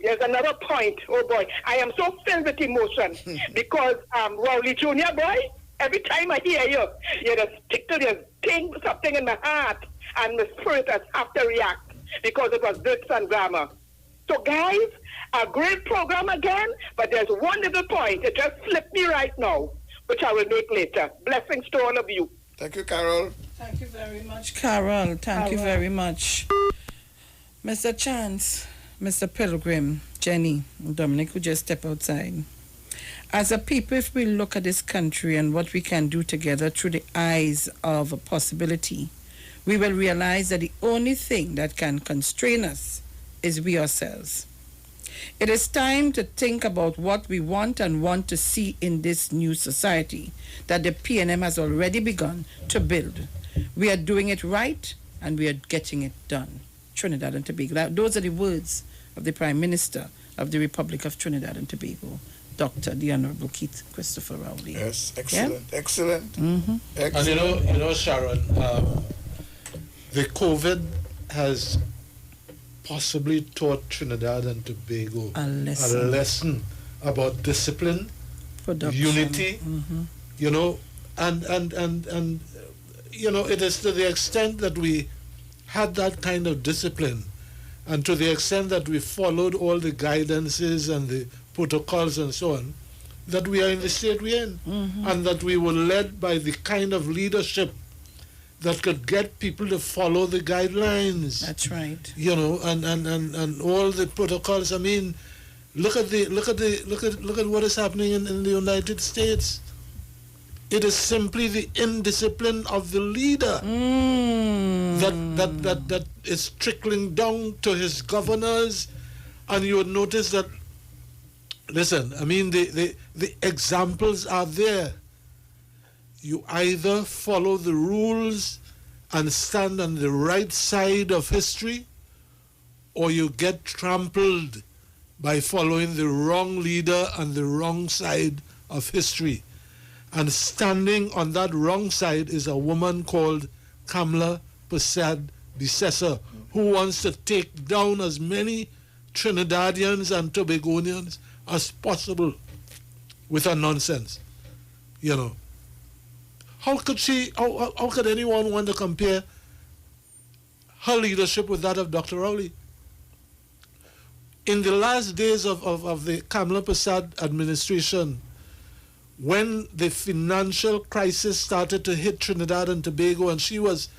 there's another point. Oh boy, I am so filled with emotion because Rowley Jr., boy, every time I hear you, you just stick to this thing, something in my heart. and Miss Puritas have to react because it was glitz and glamour. So guys, a great program again, but there's one little point. It just slipped me right now, which I will make later. Blessings to all of you. Thank you, Carol. Thank you very much, Carol. Thank you very much. Mr. Chance, Mr. Pilgrim, Jenny, and Dominic, who just step outside. As a people, if we look at this country and what we can do together through the eyes of a possibility, we will realize that the only thing that can constrain us is we ourselves. It is time to think about what we want and want to see in this new society that the PNM has already begun to build. We are doing it right and we are getting it done. Trinidad and Tobago. Those are the words of the Prime Minister of the Republic of Trinidad and Tobago, Dr. the Honorable Keith Christopher Rowley. Yes, excellent, excellent. Mm-hmm. Excellent. And you know, Sharon, the COVID has possibly taught Trinidad and Tobago a lesson about discipline, unity, you know, and you know, it is to the extent that we had that kind of discipline and to the extent that we followed all the guidances and the protocols and so on, that we are in the state we're in, and that we were led by the kind of leadership that could get people to follow the guidelines. That's right. You know, and all the protocols. I mean, look at what is happening in the United States. It is simply the indiscipline of the leader that is trickling down to his governors, and you would notice that. Listen, I mean, the examples are there. You either follow the rules and stand on the right side of history, or you get trampled by following the wrong leader on the wrong side of history. And standing on that wrong side is a woman called Kamla Persad Bissessar, who wants to take down as many Trinidadians and Tobagonians as possible with her nonsense. You know. How could anyone want to compare her leadership with that of Dr. Rowley? In the last days of the Kamla Persad administration, when the financial crisis started to hit Trinidad and Tobago, and she was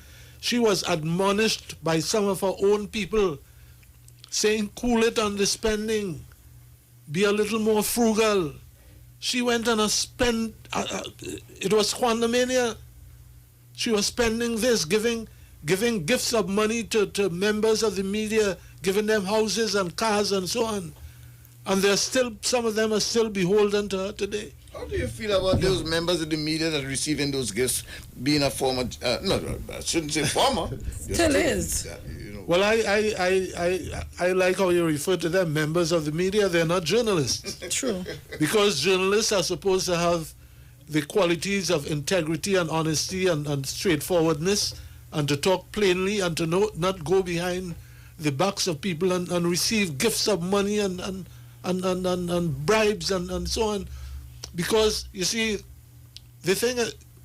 admonished by some of her own people, saying, cool it on the spending, be a little more frugal. She went on a spend, it was quantumania. She was spending this, giving gifts of money to members of the media, giving them houses and cars and so on. And they're still, some of them are still beholden to her today. How do you feel about those members of the media that are receiving those gifts being a former, no, I shouldn't say former. Still is. Well, I like how you refer to them, members of the media. They're not journalists. True. Because journalists are supposed to have the qualities of integrity and honesty and straightforwardness, and to talk plainly and to not go behind the backs of people and receive gifts of money and bribes and so on. Because, you see, the thing,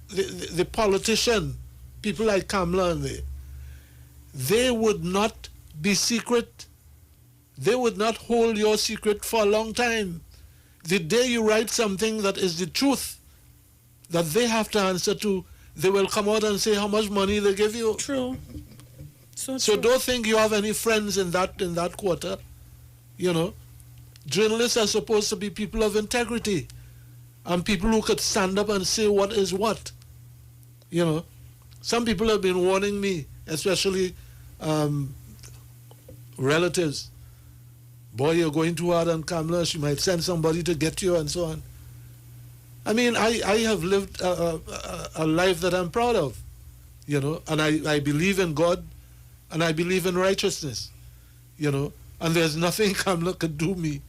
the politician, people like Kamla and they would not be secret. They would not hold your secret for a long time. The day you write something that is the truth, that they have to answer to, they will come out and say how much money they give you. True. So don't think you have any friends in that quarter. You know, journalists are supposed to be people of integrity, and people who could stand up and say what is what. You know, some people have been warning me, especially relatives. Boy, you're going too hard on Kamla. She might send somebody to get you and so on. I mean, I have lived a life that I'm proud of, you know, and I believe in God and I believe in righteousness, you know, and there's nothing Kamla could do me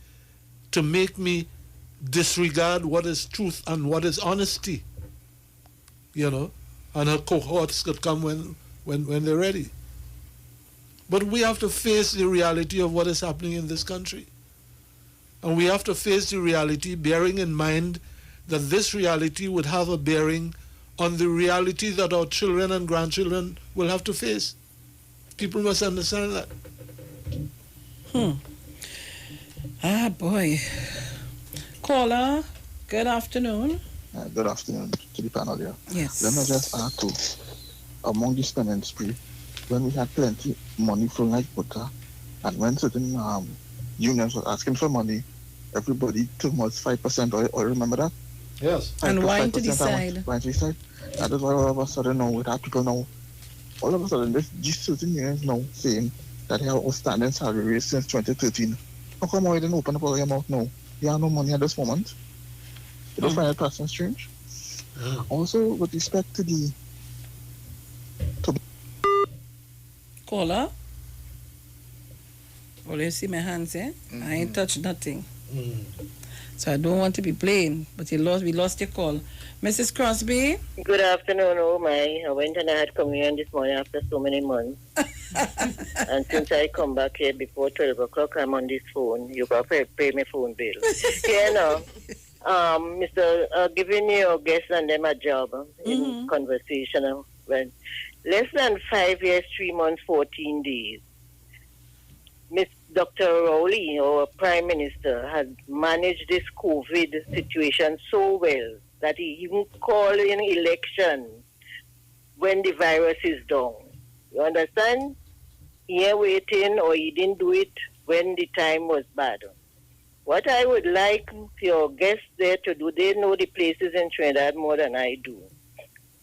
to make me disregard what is truth and what is honesty, you know, and her cohorts could come when they're ready. But we have to face the reality of what is happening in this country. And we have to face the reality, bearing in mind that this reality would have a bearing on the reality that our children and grandchildren will have to face. People must understand that. Ah, boy. Caller, good afternoon. Good afternoon to the panel here. Yes. Let me just add to, among the spending spree, when we had plenty money flowing like butter, and when certain unions were asking for money, everybody took much 5%, or remember that? Yes. And why to decide? Why to decide? That is why all of a sudden now, with our people now, all of a sudden, these certain unions now saying that they have outstanding salary raise since 2013. How come I didn't open up all your mouth now? You have no money at this moment. You don't find that person strange? Also, with respect to the... Caller? Well, you see my hands, eh? I ain't touched nothing. So I don't want to be plain, but we lost your call. Mrs. Crosby? Good afternoon, oh my. I went and I had communion this morning after so many months. And since I come back here before 12 o'clock, I'm on this phone. You got to pay my phone bill. Here now, Mr. Giving your guests and them a job in conversation. Well, less than 5 years, 3 months, 14 days. Miss Dr. Rowley, our Prime Minister, has managed this COVID situation so well that he even called in election when the virus is down. You understand? He ain't waiting, or he didn't do it when the time was bad. What I would like your guests there to do, they know the places in Trinidad more than I do.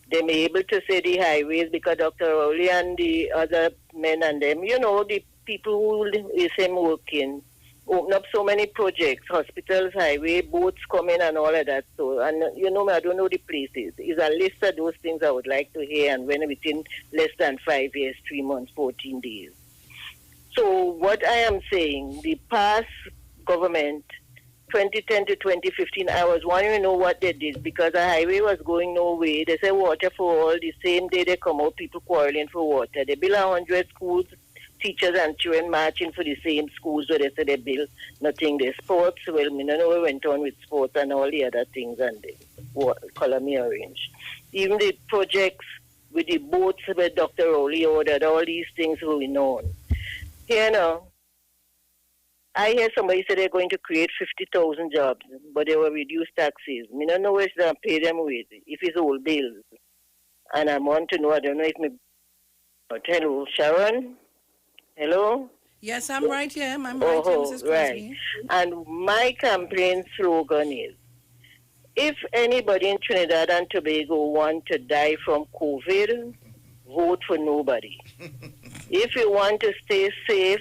They may be able to say the highways because Dr. Rowley and the other men and them, you know, the people who is him working, open up so many projects, hospitals, highway, boats coming and all of that. So, and you know, I don't know the places. It's a list of those things I would like to hear, and when within less than 5 years, 3 months, 14 days. So what I am saying, the past government, 2010 to 2015, I was wanting to know what they did because the highway was going nowhere. They say water for all. The same day they come out, people quarreling for water. They build 100 schools, teachers and children marching for the same schools where they say they build nothing. The sports, well, I don't know what went on with sports and all the other things and the color me orange. Even the projects with the boats where Dr. Rowley ordered, all these things going on. You know, I hear somebody say they're going to create 50,000 jobs, but they will reduce taxes. I don't know where to pay them with, if it's all bills. And I want to know, I don't know if me... But hello, Sharon? Hello? Yes, I'm right here. I'm right here, Mrs. Crosby. Right. And my campaign slogan is, if anybody in Trinidad and Tobago want to die from COVID, vote for nobody. If you want to stay safe,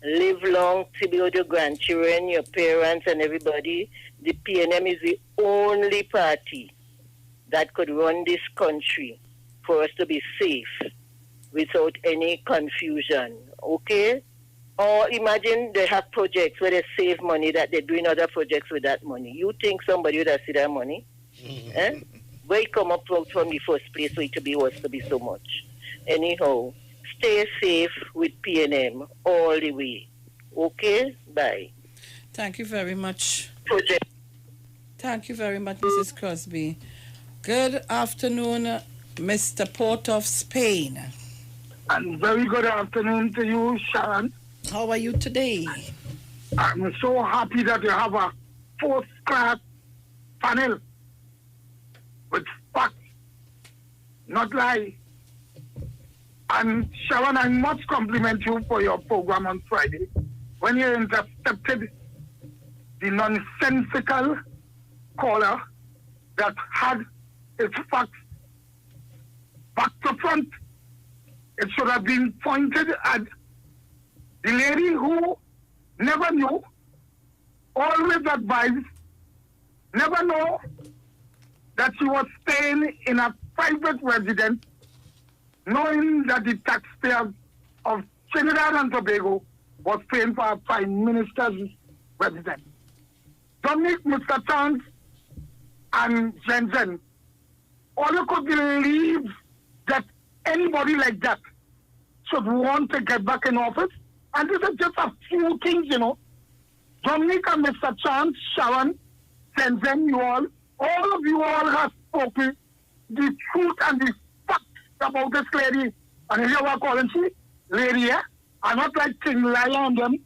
live long, to be with your grandchildren, your parents and everybody, the PNM is the only party that could run this country for us to be safe without any confusion, okay? Or imagine they have projects where they save money that they're doing other projects with that money. You think somebody would have seen that money? Eh? Where it come up from the first place for it to be was to be so much. Anyhow, stay safe with PNM all the way. Okay? Bye. Thank you very much. Project. Thank you very much, Mrs. Crosby. Good afternoon, Mr. Port of Spain. And very good afternoon to you, Sharon. How are you today? I'm so happy that you have a first-class panel with facts, not lie. And Sharon, I must compliment you for your program on Friday when you intercepted the nonsensical caller that had its facts back to front. It should have been pointed at the lady who never knew, always advised, never know that she was staying in a private residence, knowing that the taxpayers of Trinidad and Tobago was paying for a Prime Minister's residence. Dominic, Mr. Chance, and Jensen, all you could believe that anybody like that should want to get back in office. And this is just a few things, you know. Dominic and Mr. Chance, Sharon, Jensen, you all of you all have spoken the truth and the facts about this lady. And here we're calling she lady here are not like King Lion them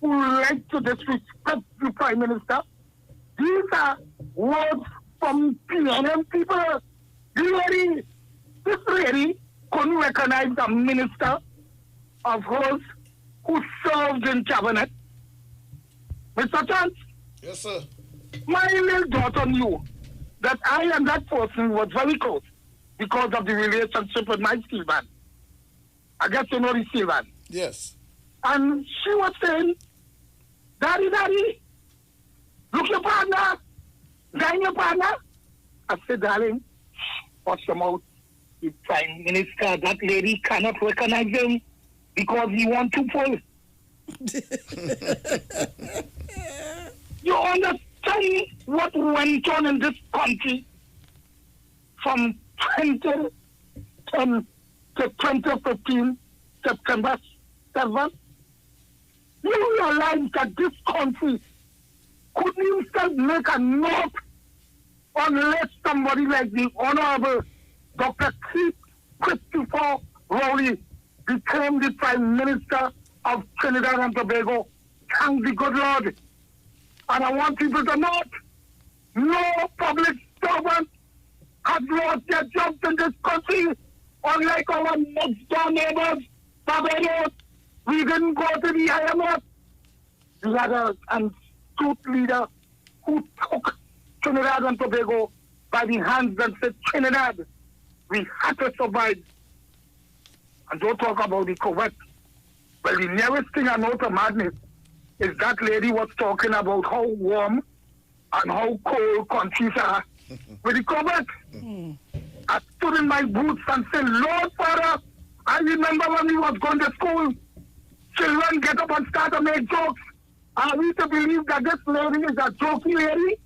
who like to disrespect the Prime Minister. These are words from PNM people. This lady couldn't recognize a minister of hers who served in cabinet. Mr. Chance? Yes, sir. My little daughter knew that I and that person was very close because of the relationship with my steel band. I guess you know the steel band. Yes. And she was saying, Daddy, look your partner. Dine your partner. I said, darling, watch your mouth. The Prime Minister, that lady cannot recognize him because he wants to pull. You understand what went on in this country from 2010 to 2015, September 7th? You realize that this country couldn't even make a note unless somebody like the Honorable Dr. Keith Christopher Rowley became the Prime Minister of Trinidad and Tobago. Thank the good Lord. And I want people to note, no public servant has lost their jobs in this country, unlike our next door neighbors, Barbados. We didn't go to the IMF. We had an astute leader who took Trinidad and Tobago by the hands and said, Trinidad, we had to survive. And don't talk about the COVID. Well, the nearest thing I know to madness is that lady was talking about how warm and how cold countries are with the COVID. I stood in my boots and said, Lord Father, I remember when we was going to school, children get up and start to make jokes. Are we to believe that this lady is a jokey lady?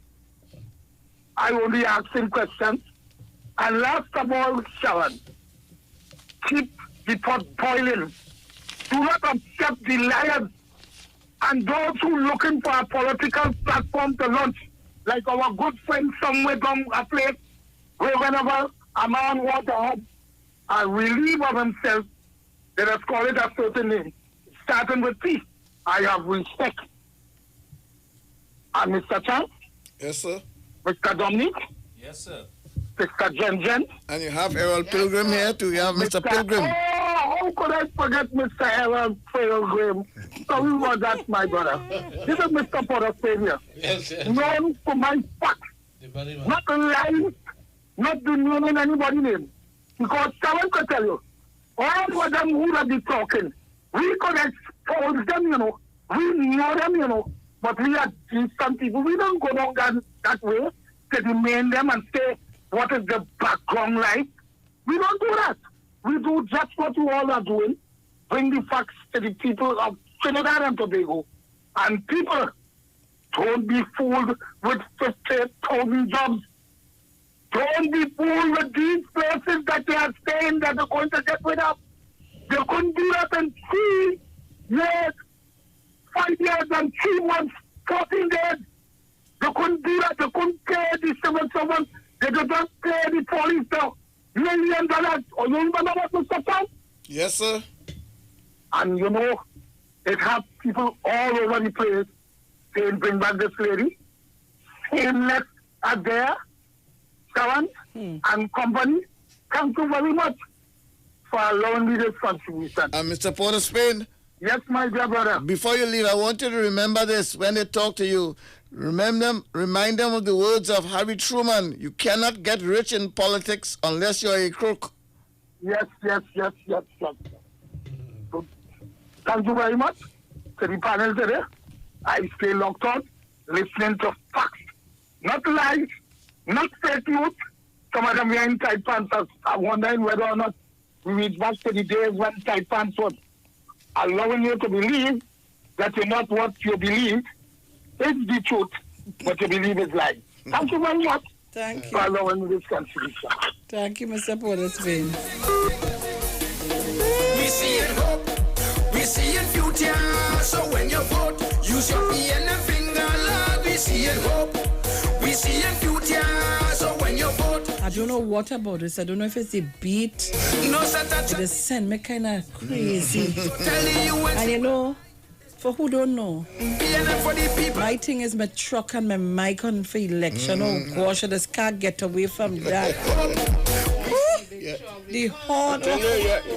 I only ask him questions. And last of all, Sharon, keep the pot boiling. Do not accept the liars and those who looking for a political platform to launch, like our good friend somewhere down a place where whenever a man wants to have a relief of himself, let us call it a certain name, starting with P. I have respect. And Mr. Chan? Yes, sir. Mr. Dominic? Yes, sir. Mr. Jen. And you have Errol Pilgrim here too. You have Mr. Pilgrim. How could I forget Mr. Errol Pilgrim? Sorry about that, my brother. This is Mr. Porter Yes. known for my facts. Not lying, not demeaning anybody's name. Because someone could tell you, all of them who are talking, we could expose them, We know them, But we are decent people. We don't go down that way to demean them and say, what is the background like? We don't do that. We do just what you all are doing. Bring the facts to the people of Trinidad and Tobago. And people, don't be fooled with 50,000 jobs. Don't be fooled with these places that they are saying that they're going to get rid of. They couldn't do that in 3 years, 5 years and 3 months, 14 days. They couldn't do that. They couldn't pay the civil servants. They did not pay the police $1 million. Or you remember what, Mr. Tom? Yes, sir. And it has people all over the place saying, bring back this lady. Shameless Adair, Sharon, and company. Thank you very much for allowing me this contribution. And Mr. Porter Spain? Yes, my dear brother. Before you leave, I want you to remember this when they talk to you. Remind them of the words of Harry Truman. You cannot get rich in politics unless you're a crook. Yes. So, thank you very much to the panel today. I stay locked on, listening to facts, not lies, not fake news. Some of them wearing tight pants. I'm wondering whether or not we reach back to the days when tight pants was allowing you to believe that you're not what you believe is the truth, but you believe is lies. Thank you very much. Thank you. For allowing me this contribution. Thank you, Mr. Porter Spain. We see in hope, we see in future. So when you vote, use your PNM finger, Lord. We see in hope, we see in future. So when you vote, I don't know what about this. I don't know if it's the beat. It just send me kind of crazy. And you know, for who don't know, my thing is my truck and my mic on for election. Oh gosh, I just can't get away from that. The heart of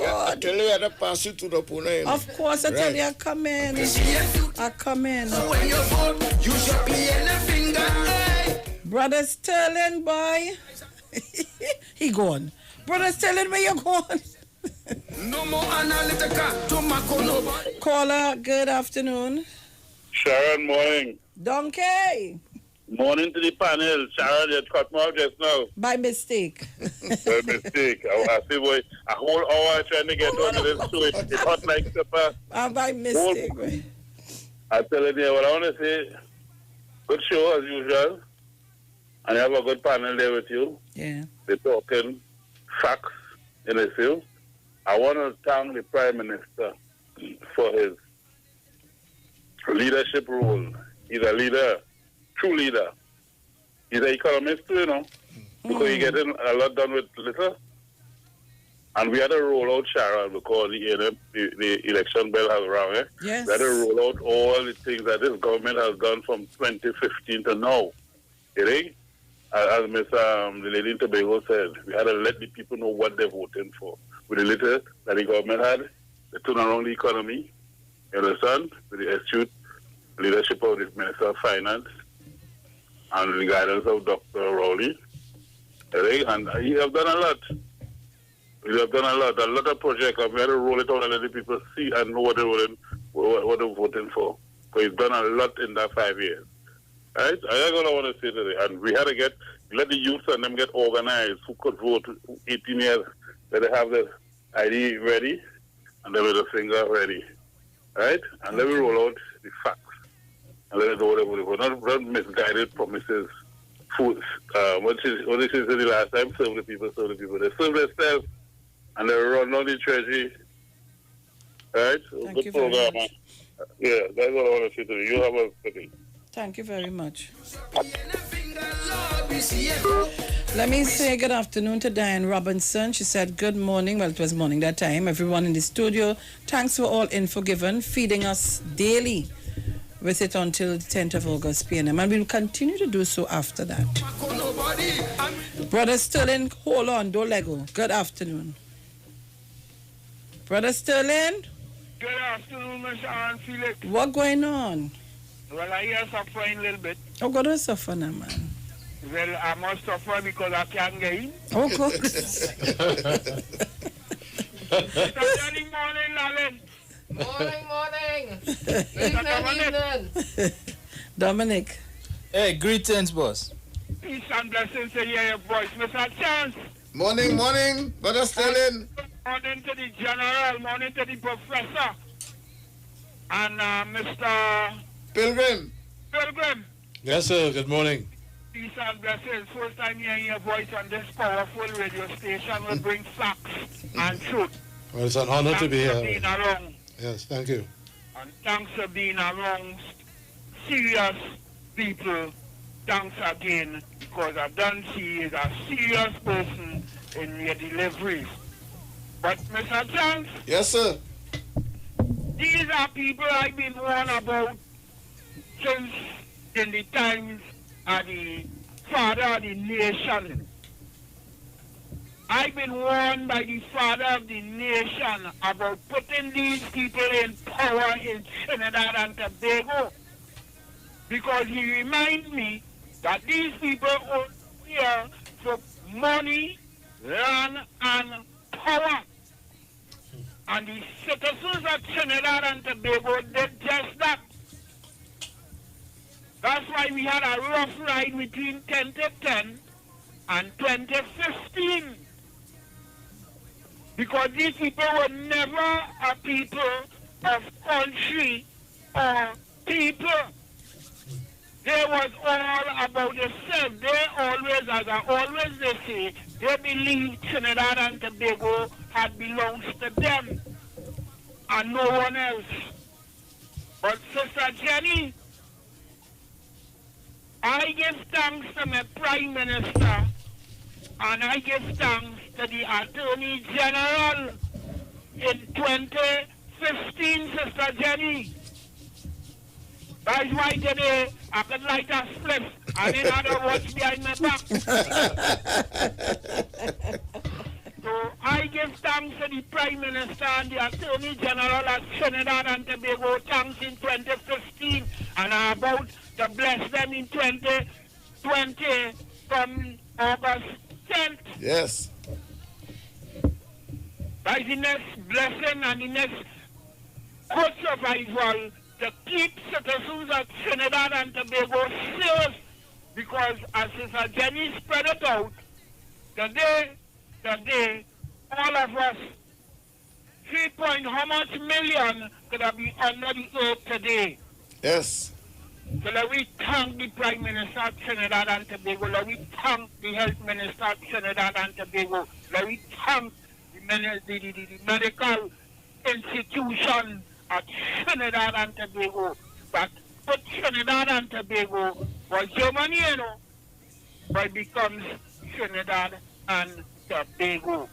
God. Tell you to pass it to the Pune. Of course, I tell you, I come in. I come in. When you vote, you should be in the finger. Brother Sterling, boy. He gone. Brother Sterling, where you gone? No more analytica, tobacco, nobody. Caller, good afternoon. Sharon, morning. Donkey. Morning to the panel. Sharon, you cut me off just now. By mistake. By mistake. I see boy, a whole hour trying to get on to this show. It's hot like supper. By mistake. I tell you what I want to say. Good show as usual. And you have a good panel there with you. Yeah. They're talking facts in the field. I want to thank the Prime Minister for his leadership role. He's a leader, true leader. He's an economist too, you know, because he gets a lot done with little. And we had to roll out Sharon because the election bell has rung. Yes. We had to roll out all the things that this government has done from 2015 to now. You think? As Miss the lady in Tobago said, we had to let the people know what they're voting for. With the little that the government had, they turned around the economy, you understand, with the astute leadership of the Minister of Finance and the guidance of Dr. Rowley. And he have done a lot. He have done a lot of projects, and we had to roll it out and let the people see and know what they're voting for. Because he's done a lot in that 5 years. Right? That's what I want to say today. And we had to let the youth and them get organized who could vote 18 years, that they have the ID ready and then with the finger ready. Right? And let me roll out the facts. And let it know what they vote for. Not misguided promises. What they said the last time, serve the people. They serve themselves and they run on the treasury. Right? Thank good you very program. much. Yeah, that's what I want to say today. You have a good day. Thank you very much. Let me say good afternoon to Diane Robinson. She said good morning. Well, it was morning that time. Everyone in the studio, thanks for all info given, feeding us daily with it until the 10th of August p.m. And we'll continue to do so after that. Brother Sterling, hold on, don't let go. Good afternoon. Brother Sterling? Good afternoon, Mr. Ann Felix. What going on? Well, I hear suffering a little bit. Oh, God, don't suffer now, man. Well, I must suffer because I can't get in. Oh, God. Good morning, Alan. Morning. Evening. Dominic. Hey, greetings, boss. Peace and blessings to hear your voice, Mr. Chance. Morning, Brother Sterling. Morning to the General, morning to the Professor. And Mr. Pilgrim. Yes, sir. Good morning. Peace and blessings. First time hearing your voice on this powerful radio station will bring facts and truth. Well, it's an honor to be Thanks for here. being around. Yes, thank you. And thanks for being around serious people. Thanks again, because I don't see is a serious person in your deliveries. But Mr. Chance? Yes, sir. These are people I've been warned about since in the times of the father of the nation. I've been warned by the father of the nation about putting these people in power in Trinidad and Tobago. Because he reminds me that these people are here for money, land, and power. And the citizens of Trinidad and Tobago did just that. That's why we had a rough ride between 2010 and 2015. Because these people were never a people of country or people. They was all about themselves. They always, as I always say, they believe Trinidad and Tobago had belongs to them and no one else. But Sister Jenny, I give thanks to my Prime Minister And I give thanks to the Attorney General in 2015, Sister Jenny. That's why today I could light a split and then I don't watch behind my back. So I give thanks to the Prime Minister and the Attorney General of Trinidad and Tobago. Thanks in 2015 and I'm about to bless them in 2020 from August 10th. Yes. That's the next blessing and the next good survival to keep citizens of Trinidad and Tobago safe, because as Sister Jenny spread it out, today, all of us, 3 how much million could have been under the earth today? Yes. So let we thank the Prime Minister of Trinidad and Tobago, let we thank the Health Minister of Trinidad and Tobago, let we thank the medical institution at Trinidad and Tobago. But put Trinidad and Tobago was Germany, you know, but it becomes Trinidad and Tobago.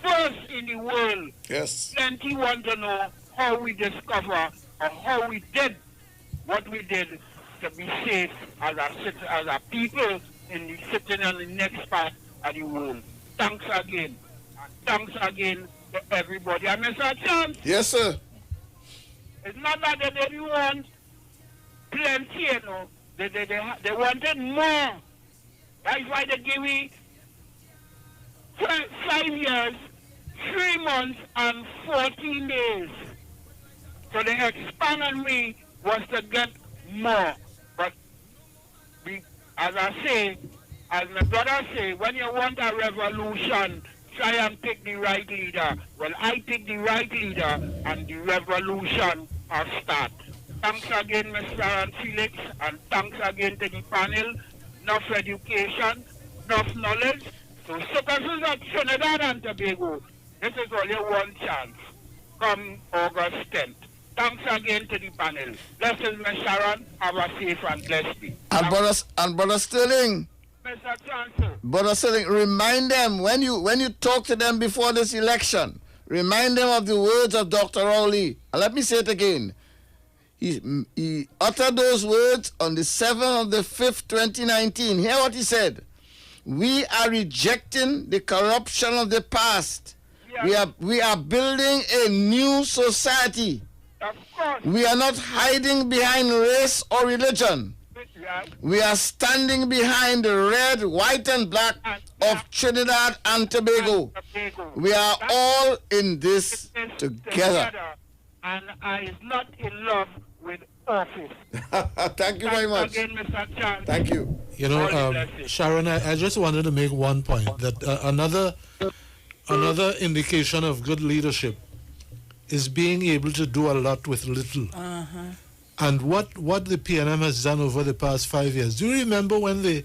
First in the world. Yes. Plenty want to know how we discover or how we did what we did to be safe as a people in the sitting on the next part of the world. Thanks again. And thanks again to everybody. And Mr. Chance. Yes, sir. It's not that they didn't want plenty, you know. They wanted more. That's why they give me 5 years, 3 months, and 14 days. So the expand on me was to get more. But as I say, as my brother say, when you want a revolution, try and pick the right leader. Well, I pick the right leader, and the revolution will start. Thanks again, Mr. and Felix, and thanks again to the panel. Enough education, enough knowledge. So citizens of Trinidad and Tobago, this is only one chance. Come August 10th. Thanks again to the panel. Blessings, Ms. Sharon. Have a safe and blessed day. And Brother Sterling. Mr. Chancellor. Brother Sterling, remind them when you talk to them before this election, remind them of the words of Dr. Rowley. And let me say it again. He uttered those words on the 7th of the 5th, 2019. Hear what he said. We are rejecting the corruption of the past. Yeah. We are building a new society. Of course. We are not hiding behind race or religion. Yeah. We are standing behind the red, white, and black of Trinidad and Tobago. We are all in this together. And I is not in love with office. Thank you very much. Again, Mr. Chan. Thank you. You know, Sharon, I just wanted to make one point that another indication of good leadership is being able to do a lot with little. And what the PNM has done over the past 5 years. Do you remember when the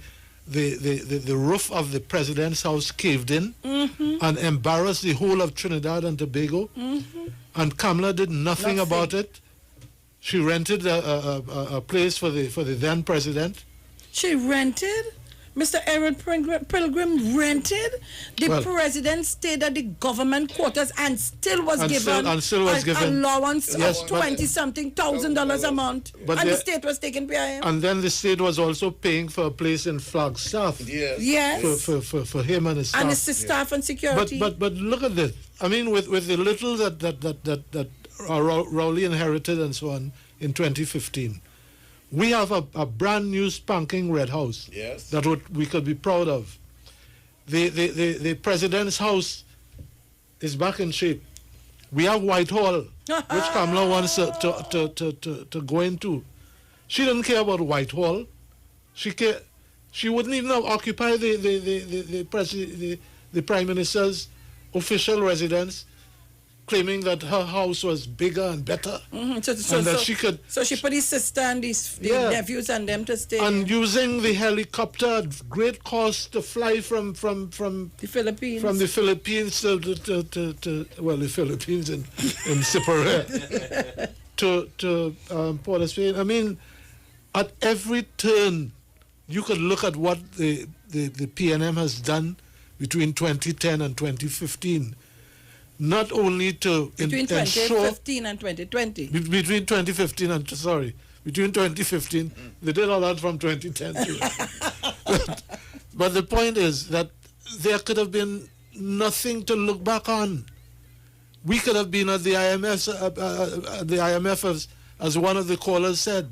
roof of the president's house caved in and embarrassed the whole of Trinidad and Tobago? And Kamala did nothing about it. She rented a place for the then president. She rented? Mr. Aaron Pilgrim rented? The president stayed at the government quarters and still was given an allowance of $20-something thousand a month. And the state was taking care of him. And then the state was also paying for a place in Flagstaff. Yes. For him and his staff. And his staff and security. But look at this. I mean, with the little that Rowley inherited and so on in 2015. We have a brand new spanking red house that we could be proud of. The president's house is back in shape. We have Whitehall, which Kamala wants to go into. She didn't care about Whitehall. She wouldn't even occupy the Prime Minister's official residence, claiming that her house was bigger and better, and that she could. So she put his sister and the nephews and them to stay. And using the helicopter at great cost to fly from the Philippines. From the Philippines to the Philippines in Siparia to Port of Spain. I mean, at every turn, you could look at what the PNM has done between 2010 and 2015, not only to Between ensure 2015 and 2020. between 2015 and between 2015, they did all that from 2010 too. But the point is that there could have been nothing to look back on. We could have been at the IMF as one of the callers said.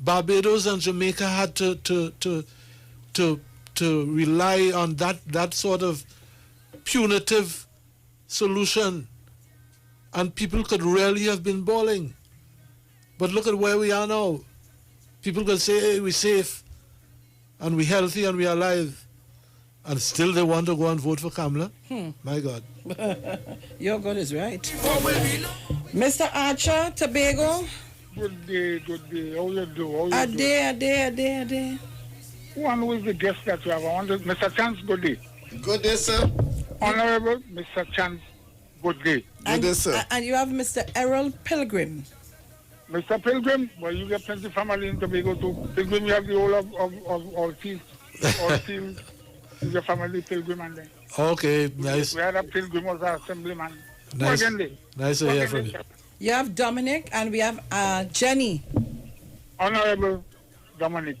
Barbados and Jamaica had to rely on that sort of punitive solution, and people could really have been balling. But look at where we are now. People could say, hey, we're safe, and we're healthy, and we're alive, and still they want to go and vote for Kamala. My God. Your God is right. Mr. Archer, Tobago. Good day. How you do? A day. One who is the guest that you have? I want Mr. Chance, good day. Good day, sir. Honorable Mr. Chance, good day. Good day, sir. And you have Mr. Errol Pilgrim. Mr. Pilgrim, well, you get plenty of family in Tobago too. Pilgrim, you have the whole of all fields. All fields is your family, Pilgrim, and then. Okay, nice. We had a Pilgrim was our assemblyman. Nice to hear from you. You have Dominic, and we have Jenny. Honorable Dominic.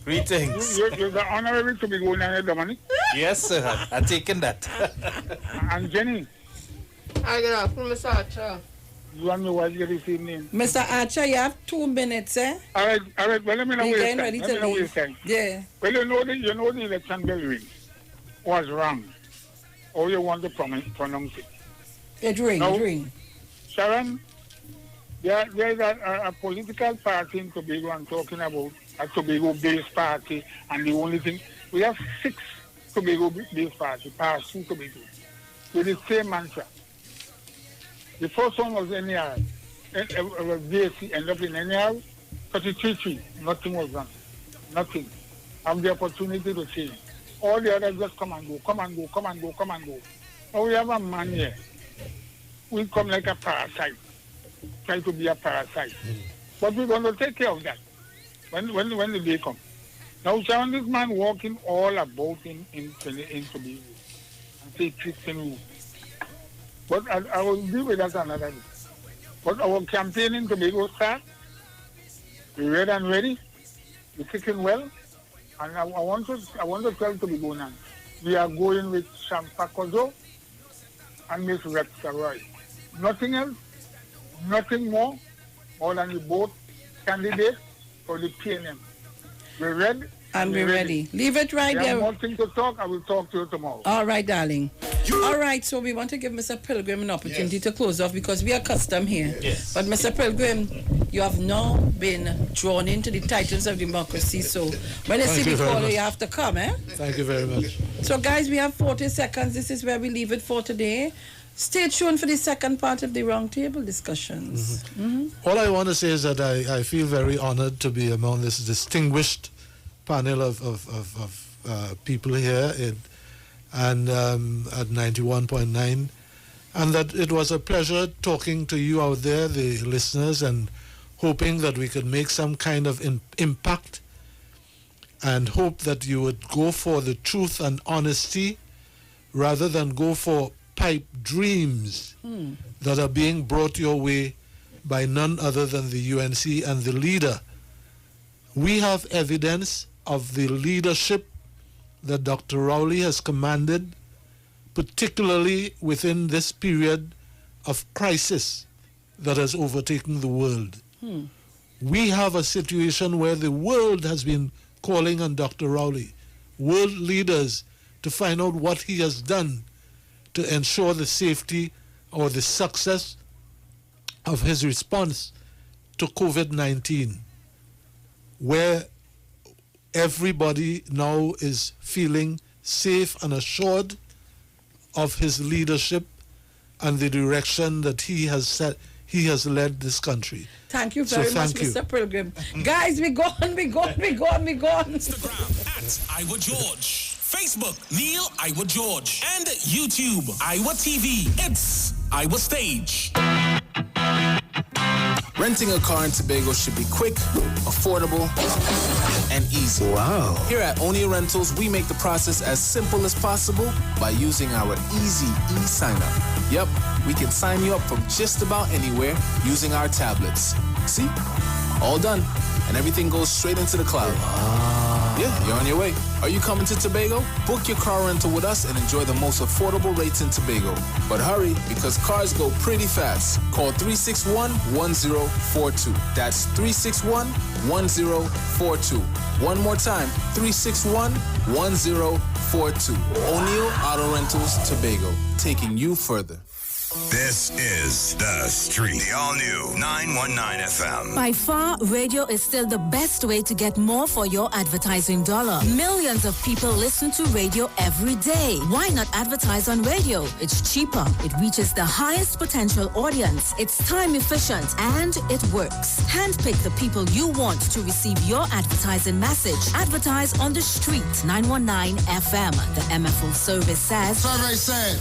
Greetings. You're the honorable to be going on, Dominic. Yes, sir. I've taken that. And Jenny. I get up from Mr. Archer. You and your wife get this evening. Mr. Archer, you have 2 minutes, eh? All right. Well, let me know We're where getting ready to leave. Yeah. Well, you know the election bell ring was wrong. Or you want to pronounce it? It ring. Sharon, there's a political party in Tobago I'm talking about, a Tobago-based party, and the only thing, we have 6 Tobago-based parties, past 2 Tobago, with the same mantra. The first one was NER, VAC ended up in NER, 33, nothing was done. Nothing. Have the opportunity to change. All the others just come and go. Now we have a man here. We come like a parasite. Try to be a parasite. But we're going to take care of that when the day comes. Now, Sharon, this man walking all about in Tobago and say Christian rule. But I will deal with that another day. But our campaign in Tobago starts. We're ready and ready. We're kicking well. And I want to tell Tobago now, we are going with Shampa Kozo and Miss Rex Roy. Nothing else, nothing more than the both candidates for the PNM. We're ready. And we're ready. Leave it right there. More things to talk. I will talk to you tomorrow. All right, darling. All right, so we want to give Mr. Pilgrim an opportunity to close off because we are custom here. Yes. But Mr. Pilgrim, you have now been drawn into the titles of democracy. So when the city call you have to come, eh? Thank you very much. So guys, we have 40 seconds. This is where we leave it for today. Stay tuned for the second part of the roundtable discussions. All I want to say is that I feel very honored to be among this distinguished panel of people here at 91.9, and that it was a pleasure talking to you out there, the listeners, and hoping that we could make some kind of impact, and hope that you would go for the truth and honesty rather than go for pipe dreams that are being brought your way by none other than the UNC and the leader. We have evidence of the leadership that Dr. Rowley has commanded, particularly within this period of crisis that has overtaken the world. We have a situation where the world has been calling on Dr. Rowley, world leaders, to find out what he has done to ensure the safety or the success of his response to COVID-19, where everybody now is feeling safe and assured of his leadership and the direction that he has set. He has led this country. Thank you very much, Mr. Pilgrim. Guys, we gone. Instagram at Iowa George. Facebook, Neil Iowa George. And YouTube, Iowa TV. It's Iowa Stage. Renting a car in Tobago should be quick, affordable, and easy. Wow. Here at O'Neill Rentals, we make the process as simple as possible by using our easy e-sign-up. Yep, we can sign you up from just about anywhere using our tablets. See? All done. And everything goes straight into the cloud. Yeah, you're on your way. Are you coming to Tobago? Book your car rental with us and enjoy the most affordable rates in Tobago. But hurry, because cars go pretty fast. Call 361-1042. That's 361-1042. One more time, 361-1042. O'Neill Auto Rentals, Tobago, taking you further. This is The Street, the all-new 919 FM. By far, radio is still the best way to get more for your advertising dollar. Millions of people listen to radio every day. Why not advertise on radio? It's cheaper. It reaches the highest potential audience. It's time efficient and it works. Handpick the people you want to receive your advertising message. Advertise on the street. 919 FM. The MFO service says. Survey said.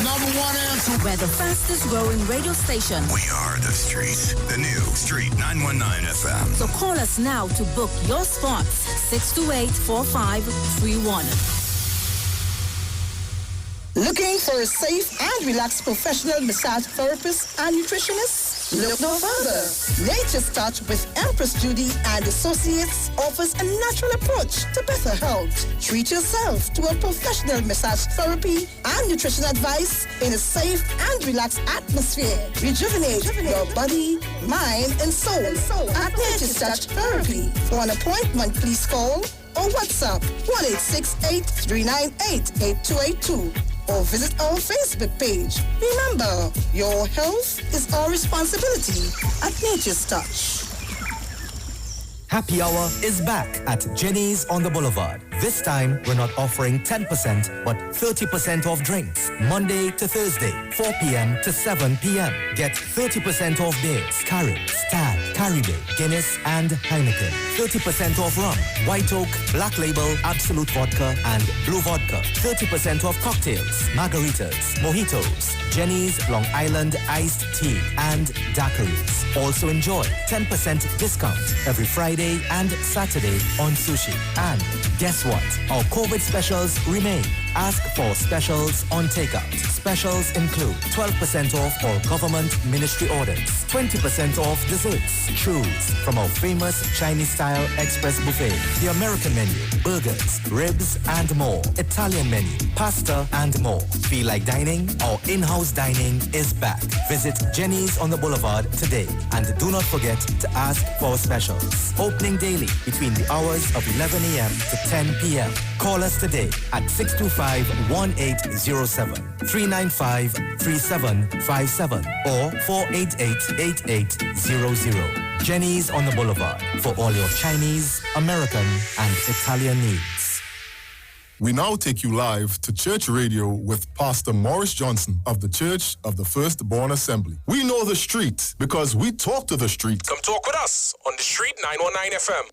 Number one answer. We're the fastest growing radio station. We are The Street, the new Street 919 FM. So call us now to book your spots. 628-4531. Looking for a safe and relaxed professional massage therapist and nutritionist? Look no further. Nature's Touch with Empress Judy and Associates offers a natural approach to better health. Treat yourself to a professional massage therapy and nutrition advice in a safe and relaxed atmosphere. Rejuvenate your body, mind, and soul at Nature's Touch Therapy. For an appointment, please call or WhatsApp 1-868-398-8282 or visit our Facebook page. Remember, your health is our responsibility at Nature's Touch. Happy Hour is back at Jenny's on the Boulevard. This time, we're not offering 10%, but 30% off drinks. Monday to Thursday, 4 p.m. to 7 p.m. Get 30% off beers, Carib, Stag, Caribbean, Guinness, and Heineken. 30% off rum, White Oak, Black Label, Absolute Vodka, and Blue Vodka. 30% off cocktails, margaritas, mojitos, Jenny's Long Island Iced Tea, and daiquiris. Also enjoy 10% discount every Friday and Saturday on sushi. And guess what? Our COVID specials remain. Ask for specials on takeout. Specials include 12% off all government ministry orders, 20% off desserts. Choose from our famous Chinese-style express buffet, the American menu, burgers, ribs, and more. Italian menu, pasta, and more. Feel like dining? Our in-house dining is back. Visit Jenny's on the Boulevard today. And do not forget to ask for specials. Opening daily between the hours of 11 a.m. to 10 p.m. Call us today at 625-1807, 395-3757, or 488-8800. Jenny's on the Boulevard for all your Chinese, American, and Italian needs. We now take you live to church radio with Pastor Morris Johnson of the Church of the Firstborn Assembly. We know the street because we talk to the street. Come talk with us on the Street 919 FM.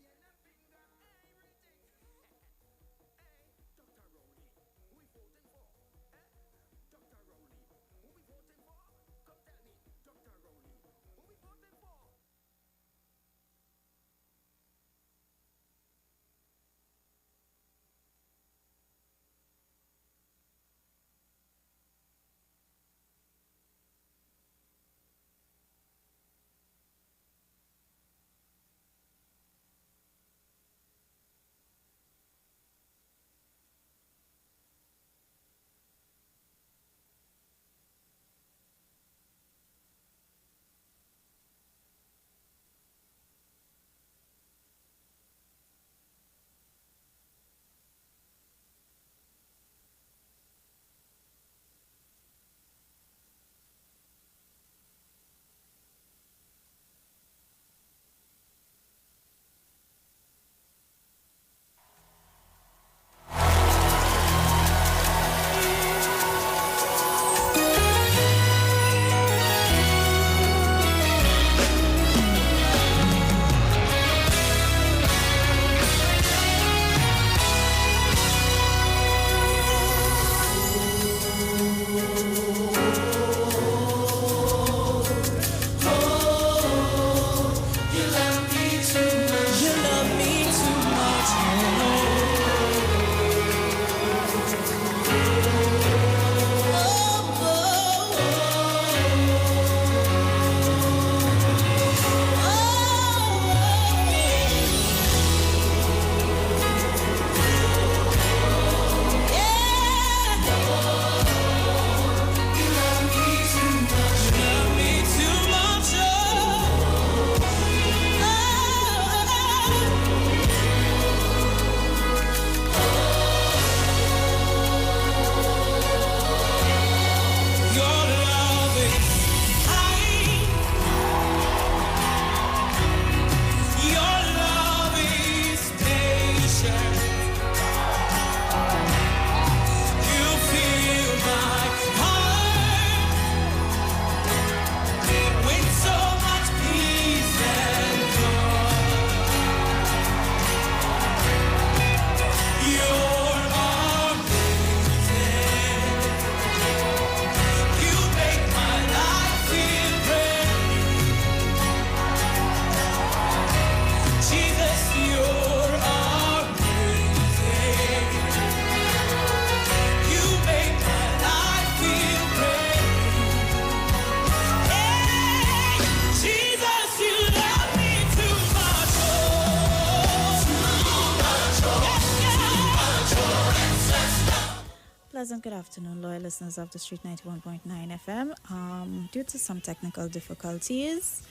Pleasant good afternoon, loyal listeners of the Street 91.9 FM. Due to some technical difficulties,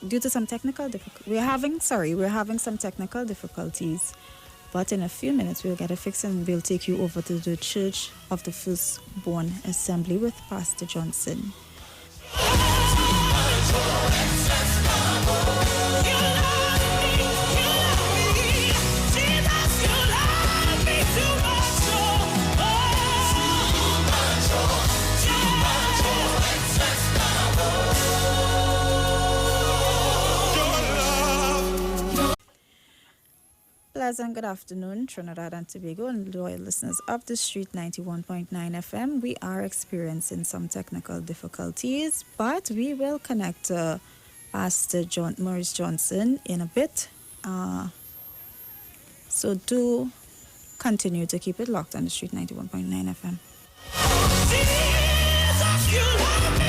we're having some technical difficulties, but in a few minutes we'll get it fixed and we'll take you over to the Church of the Firstborn Assembly with Pastor Johnson. Pleasant good afternoon, Trinidad and Tobago and loyal listeners of the Street 91.9 FM. We are experiencing some technical difficulties, but we will connect to Pastor Maurice Johnson in a bit. So do continue to keep it locked on the Street 91.9 FM. Jesus, you love me.